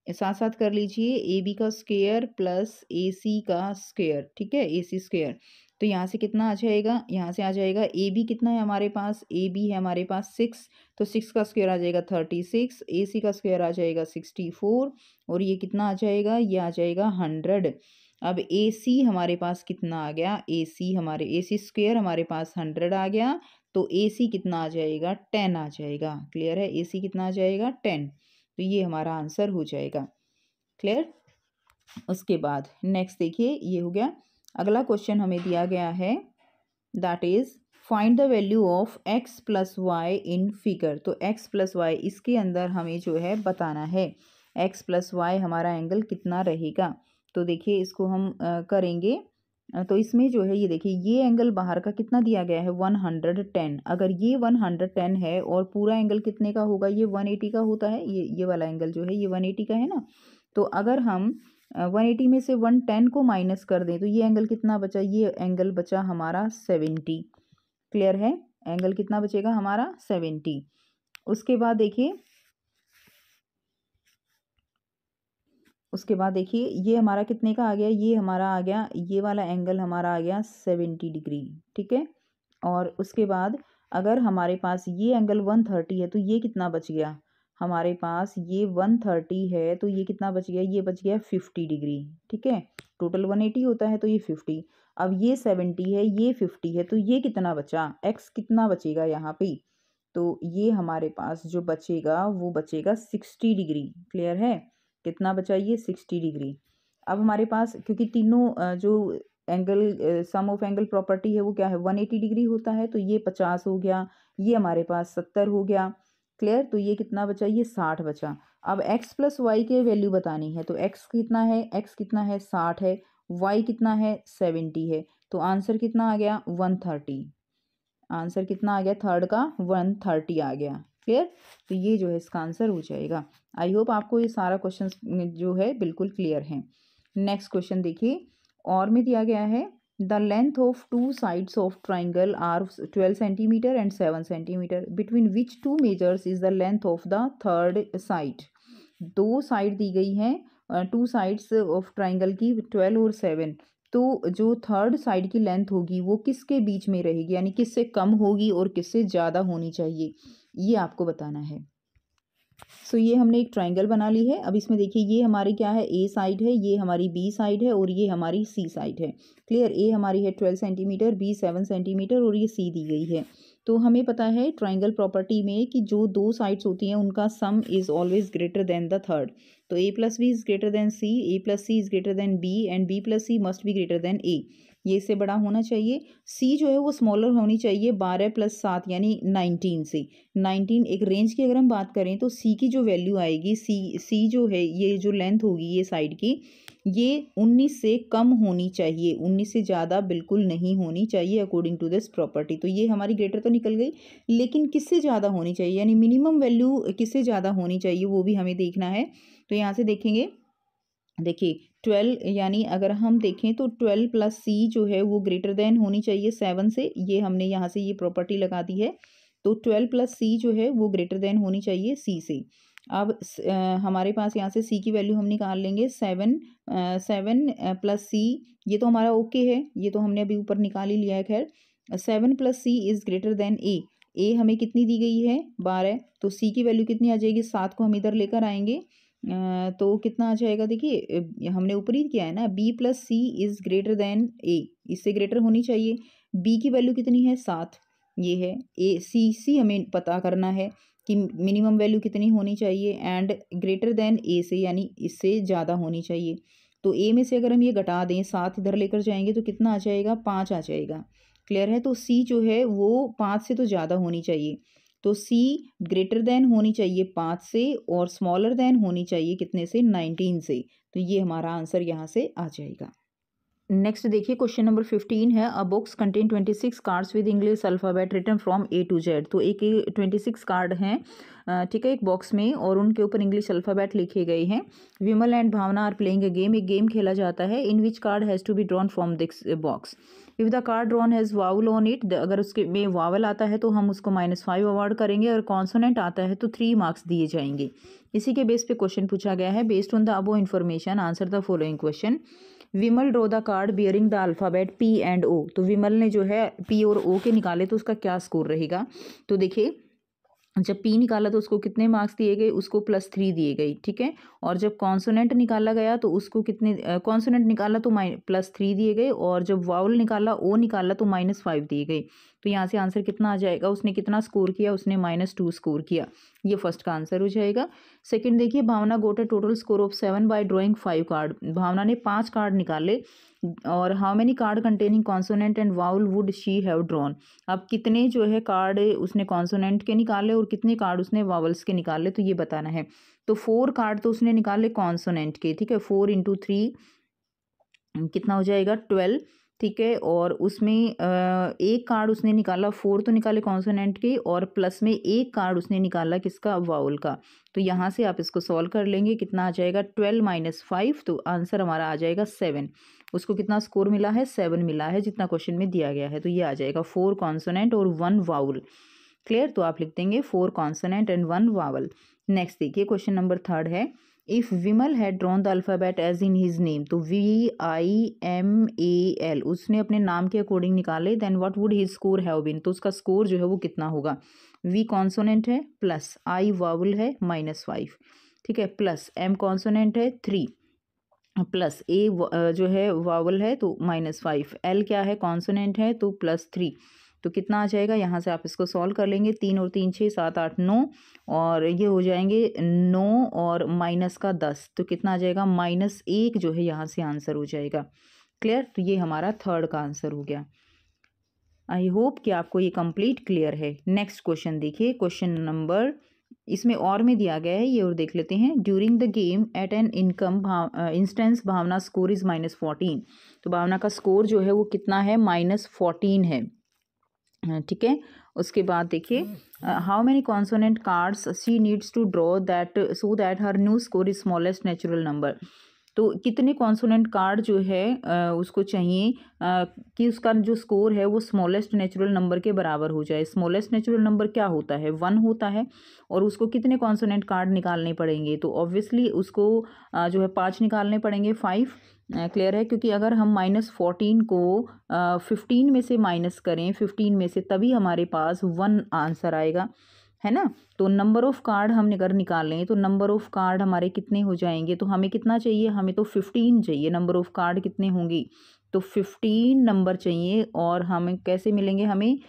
साथ साथ कर लीजिए, AB का स्क्वायर प्लस AC का स्क्वायर, ठीक है, AC स्क्वायर। तो यहाँ से कितना आ जाएगा, यहाँ से आ जाएगा AB कितना है हमारे पास, AB है हमारे पास 6, तो 6 का स्क्वायर आ जाएगा 36, AC का स्क्वायर आ जाएगा 64 और ये कितना आ जाएगा, ये आ जाएगा 100। अब AC हमारे पास कितना आ गया, AC स्क्वायर हमारे पास 100 आ गया, तो AC कितना आ जाएगा, 10 आ जाएगा। क्लियर है, AC कितना आ जाएगा, 10। तो ये हमारा आंसर हो जाएगा। क्लियर। उसके बाद नेक्स्ट देखिए, ये हो गया। अगला क्वेश्चन हमें दिया गया है, that is find the value of x plus Y in figure. तो x प्लस वाई इसके अंदर हमें जो है बताना है, x प्लस वाई हमारा एंगल कितना रहेगा। तो देखिए इसको हम करेंगे। तो इसमें जो है ये देखिए, ये एंगल बाहर का कितना दिया गया है, 110। अगर ये 110 है और पूरा एंगल कितने का होगा, ये 180 का होता है। ये वाला एंगल जो है ये 180 का है ना। तो अगर हम 180 में से 110 को माइनस कर दें तो ये एंगल कितना बचा, ये एंगल बचा हमारा 70। क्लियर है, एंगल कितना बचेगा हमारा 70। उसके बाद देखिए ये हमारा कितने का आ गया, ये हमारा आ गया, ये वाला एंगल हमारा आ गया 70 डिग्री, ठीक है। और उसके बाद अगर हमारे पास ये एंगल 130 है तो ये कितना बच गया हमारे पास, ये 130 है तो ये कितना बच गया, ये बच गया 50 डिग्री, ठीक है। टोटल 180 होता है तो ये 50। अब ये 70 है, ये 50 है, तो ये कितना बचा, x कितना बचेगा यहाँ पे, तो ये हमारे पास जो बचेगा वो बचेगा 60 डिग्री। क्लियर है, कितना बचा, ये 60 डिग्री। अब हमारे पास क्योंकि तीनों जो angle sum of angle property है वो क्या है, 180 डिग्री होता है, तो ये 50 हो गया, ये हमारे पास 70 हो गया। क्लियर, तो ये कितना बचा, ये 60 बचा। अब x प्लस वाई के वैल्यू बतानी है, तो x कितना है, 60 है, y कितना है 70 है, तो आंसर कितना आ गया 130। आंसर कितना आ गया, थर्ड का 130 आ गया। क्लियर, तो ये जो है इसका आंसर हो जाएगा। आई होप आपको ये सारा क्वेश्चन जो है बिल्कुल क्लियर है। नेक्स्ट क्वेश्चन देखिए, और में दिया गया है, the length of two sides of triangle are 12 centimetre and 7 centimetre, between which two measures is the length of the third side. दो साइड दी गई हैं, टू साइड्स ऑफ ट्राइंगल की 12 और 7, तो जो थर्ड साइड की लेंथ होगी वो किसके बीच में रहेगी, यानी किससे कम होगी और किससे ज़्यादा होनी चाहिए, ये आपको बताना है। सो ये हमने एक ट्राइंगल बना ली है। अब इसमें देखिए ये हमारी क्या है, ए साइड है, ये हमारी बी साइड है और ये हमारी सी साइड है। क्लियर, ए हमारी है 12 सेंटीमीटर, बी 7 सेंटीमीटर और ये सी दी गई है। तो हमें पता है ट्राइंगल प्रॉपर्टी में कि जो दो साइड्स होती हैं उनका sum is always greater than the third. तो A plus B is greater than C, A plus C is greater than B and B plus C must be greater than A. ये इससे बड़ा होना चाहिए। सी जो है वो स्मॉलर होनी चाहिए 12 प्लस 7 यानी 19 से। 19 एक रेंज की अगर हम बात करें तो सी की जो वैल्यू आएगी, सी जो है ये जो लेंथ होगी ये साइड की, ये 19 से कम होनी चाहिए, 19 से ज़्यादा बिल्कुल नहीं होनी चाहिए अकॉर्डिंग टू दिस प्रॉपर्टी। तो ये हमारी ग्रेटर तो निकल गई, लेकिन किससे ज़्यादा होनी चाहिए, यानी मिनिमम वैल्यू किससे ज़्यादा होनी चाहिए वो भी हमें देखना है। तो यहाँ से देखेंगे, देखिए 12 यानी अगर हम देखें तो 12 प्लस सी जो है वो ग्रेटर देन होनी चाहिए 7 से। ये हमने यहाँ से ये प्रॉपर्टी लगा दी है। तो 12 प्लस सी जो है वो ग्रेटर देन होनी चाहिए सी से। अब हमारे पास यहाँ से सी की वैल्यू हम निकाल लेंगे 7 प्लस सी, ये तो हमारा ओके है, ये तो हमने अभी ऊपर निकाल ही लिया है। खैर 7 plus C is greater than A हमें कितनी दी गई है 12, तो सी की वैल्यू कितनी आ जाएगी 7 को हम इधर लेकर आएंगे तो कितना आ जाएगा देखिए हमने ऊपर ही किया है ना, B plus C is greater than A, इससे ग्रेटर होनी चाहिए। बी की वैल्यू कितनी है 7, ये है। ए सी हमें पता करना है कि मिनिमम वैल्यू कितनी होनी चाहिए एंड ग्रेटर देन ए से, यानी इससे ज़्यादा होनी चाहिए। तो ए में से अगर हम ये घटा दें 7 इधर लेकर जाएंगे तो कितना आ जाएगा 5 आ जाएगा। क्लियर है? तो सी जो है वो 5 से तो ज़्यादा होनी चाहिए, तो सी ग्रेटर देन होनी चाहिए 5 से और स्मॉलर देन होनी चाहिए कितने से 19 से। तो ये हमारा आंसर यहाँ से आ जाएगा। नेक्स्ट देखिए क्वेश्चन नंबर 15 है, a box contain 26 cards with English alphabet written from A to Z. तो एक 26 कार्ड हैं, ठीक है, एक बॉक्स में, और उनके ऊपर इंग्लिश अल्फ़ाबेट लिखे गए हैं। Vimal and Bhavna are playing a game, एक गेम खेला जाता है। In which card has to be drawn from this box. If the card drawn has vowel on it, अगर उसके में वावल आता है तो हम उसको -5 अवार्ड करेंगे, और कॉन्सोनेंट आता है तो 3 मार्क्स दिए जाएंगे। इसी के बेस पे क्वेश्चन पूछा गया है, based on the above information answer the following question. Vimal draw the card bearing the alphabet P and O. तो विमल ने जो है पी और ओ के निकाले, तो उसका क्या स्कोर रहेगा। तो देखिए जब पी निकाला तो उसको कितने मार्क्स दिए गए, उसको +3 दिए गए, ठीक है। और जब कॉन्सोनेंट निकाला गया तो उसको कितने, कॉन्सोनेंट निकाला तो +3 दिए गए, और जब वावल निकाला ओ निकाला तो -5 दिए गए। तो यहाँ से आंसर कितना आ जाएगा, उसने कितना स्कोर किया, उसने -2 स्कोर किया। ये फर्स्ट का आंसर हो जाएगा। सेकंड देखिए, Bhavna got a total score of 7 by drawing 5 card. Bhavna ने 5 कार्ड निकाले, और how many card containing consonant and vowel would she have drawn. अब कितने जो है कार्ड उसने कॉन्सोनेंट के निकाले और कितने कार्ड उसने वावल्स के निकाले, तो ये बताना है। तो 4 कार्ड तो उसने निकाले कॉन्सोनेंट के, ठीक है, 4 × 3 कितना हो जाएगा 12, ठीक है। और उसमें एक कार्ड उसने निकाला, 4 तो निकाले कॉन्सोनेंट के, और प्लस में एक कार्ड उसने निकाला किसका, वाउल का। तो यहाँ से आप इसको सॉल्व कर लेंगे, कितना आ जाएगा 12 - 5, तो आंसर हमारा आ जाएगा 7। उसको कितना स्कोर मिला है, 7 मिला है, जितना क्वेश्चन में दिया गया है। तो ये आ जाएगा 4 कॉन्सोनेंट और 1 वाउल। क्लियर? तो आप लिख देंगे 4 कॉन्सोनेंट एंड 1 वावल। नेक्स्ट देखिए क्वेश्चन नंबर 3 है, if Vimal had drawn the alphabet as in his name. तो VIMAL उसने अपने नाम के अकॉर्डिंग निकाले, then what would his score have been. तो उसका स्कोर जो है वो कितना होगा। V कॉन्सोनेंट है, प्लस I वावल है -5, ठीक है, प्लस M कॉन्सोनेंट है 3, प्लस A जो है वावल है तो -5, L क्या है कॉन्सोनेंट है तो +3। तो कितना आ जाएगा, यहाँ से आप इसको सॉल्व कर लेंगे, 3 और 3 6 7 8 9, और ये हो जाएंगे 9 और माइनस का 10, तो कितना आ जाएगा -1 जो है यहाँ से आंसर हो जाएगा। क्लियर? तो ये हमारा 3rd का आंसर हो गया। आई होप कि आपको ये कंप्लीट क्लियर है। नेक्स्ट क्वेश्चन देखिए, क्वेश्चन नंबर, इसमें और में दिया गया है ये, और देख लेते हैं। During the game at an instance Bhavna score is -14। तो भावना का स्कोर जो है वो कितना है, -14 है, ठीक है। उसके बाद देखिए, how many consonant cards she needs to draw that so that her new score is smallest natural number. तो कितने कॉन्सोनेंट कार्ड जो है उसको चाहिए कि उसका जो स्कोर है वो स्मॉलेस्ट नेचुरल नंबर के बराबर हो जाए। स्मॉलेस्ट नेचुरल नंबर क्या होता है, 1 होता है, और उसको कितने कॉन्सोनेंट कार्ड निकालने पड़ेंगे। तो ऑब्वियसली उसको जो है 5 निकालने पड़ेंगे, 5। क्लियर है? क्योंकि अगर हम -14 को 15 में से माइनस करें, 15 में से, तभी हमारे पास 1 आंसर आएगा, है ना। तो नंबर ऑफ कार्ड हम अगर निकालें तो नंबर ऑफ कार्ड हमारे कितने हो जाएंगे, तो हमें कितना चाहिए, हमें तो 15 चाहिए। नंबर ऑफ कार्ड कितने होंगी, तो 15 नंबर चाहिए। और हमें कैसे मिलेंगे, हमें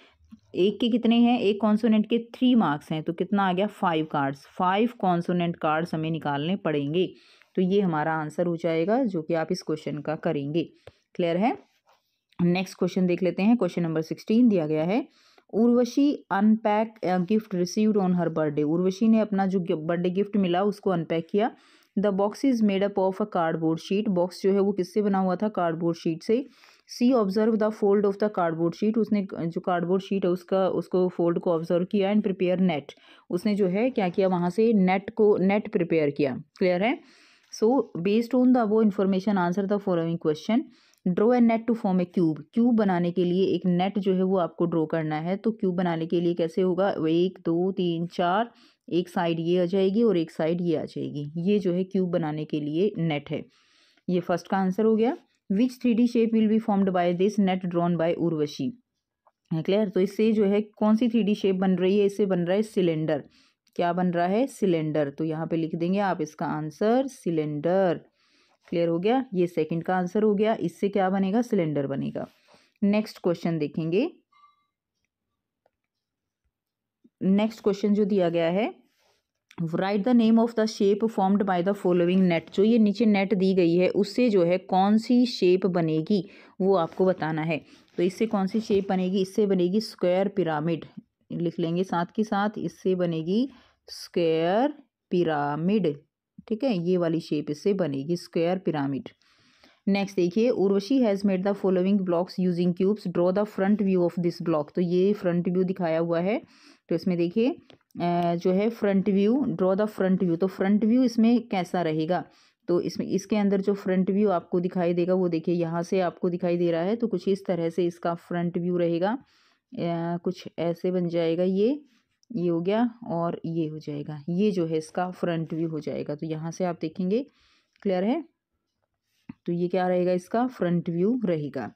एक के कितने हैं, एक कॉन्सोनेंट के 3 मार्क्स हैं, तो कितना आ गया 5 कार्ड्स, 5 कॉन्सोनेंट कार्ड्स हमें निकालने पड़ेंगे। तो ये हमारा आंसर हो जाएगा, जो कि आप इस क्वेश्चन का करेंगे। क्लियर है? नेक्स्ट क्वेश्चन देख लेते हैं। क्वेश्चन नंबर 16 दिया गया है, Urvashi unpack gift received on her birthday. Urvashi ने अपना जो बर्थडे गिफ्ट मिला उसको अनपैक किया। The box is made up of a cardboard sheet. Box जो है वो किससे बना हुआ था, कार्डबोर्ड शीट से। See observe the fold of the cardboard sheet. उसने जो कार्डबोर्ड शीट है उसको फोल्ड को ऑब्जर्व किया। And prepare net. उसने जो है क्या किया, वहाँ से नेट प्रिपेयर किया। क्लियर है? सो बेस्ड ऑन द वो information answer the following question. Draw a net to form a cube. Cube बनाने के लिए एक नेट जो है वो आपको ड्रॉ करना है। तो क्यूब बनाने के लिए कैसे होगा, 1 2 3 4 एक साइड ये आ जाएगी और एक साइड ये आ जाएगी। ये जो है क्यूब बनाने के लिए नेट है। ये फर्स्ट का आंसर हो गया। विच 3D shape will be formed by this net drawn by Urvashi. Clear. तो इससे जो है कौन सी 3D शेप बन रही है, इससे बन रहा है सिलेंडर। क्या बन रहा है, सिलेंडर। तो यहाँ पे लिख देंगे आप इसका आंसर सिलेंडर। क्लियर हो गया। ये सेकंड का आंसर हो गया। इससे क्या बनेगा, सिलेंडर बनेगा। नेक्स्ट क्वेश्चन देखेंगे। नेक्स्ट क्वेश्चन जो दिया गया है, right the name of the shape formed by the following net. जो ये नीचे नेट दी गई है उससे जो है कौन सी शेप बनेगी वो आपको बताना है। तो इससे कौन सी शेप बनेगी, इससे बनेगी स्क्वायर पिरामिड। लिख लेंगे साथ के साथ, इससे बनेगी स्क्वायर पिरामिड। ठीक है, ये वाली शेप इससे बनेगी स्क्वायर पिरामिड। नेक्स्ट देखिए, Urvashi has made the following blocks using cubes, draw the front view of this block. तो ये फ्रंट व्यू दिखाया हुआ है। तो इसमें देखिए जो है front view, draw the front view. तो फ्रंट व्यू इसमें कैसा रहेगा, तो इसमें इसके अंदर जो फ्रंट व्यू आपको दिखाई देगा वो देखिए यहाँ से आपको दिखाई दे रहा है। तो कुछ इस तरह से इसका फ्रंट व्यू रहेगा। कुछ ऐसे बन जाएगा। ये हो गया और ये हो जाएगा। ये जो है इसका फ्रंट व्यू हो जाएगा। तो यहाँ से आप देखेंगे, क्लियर है। तो ये क्या रहेगा, इसका फ्रंट व्यू रहेगा।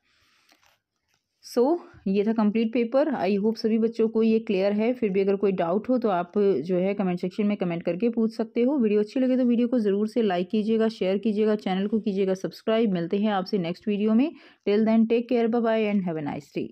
ये था कंप्लीट पेपर। आई होप सभी बच्चों को ये क्लियर है। फिर भी अगर कोई डाउट हो तो आप जो है कमेंट सेक्शन में कमेंट करके पूछ सकते हो। वीडियो अच्छी लगे तो वीडियो को ज़रूर से लाइक कीजिएगा, शेयर कीजिएगा, चैनल को कीजिएगा सब्सक्राइब। मिलते हैं आपसे नेक्स्ट वीडियो में। Till then take care, bye bye and have a nice day.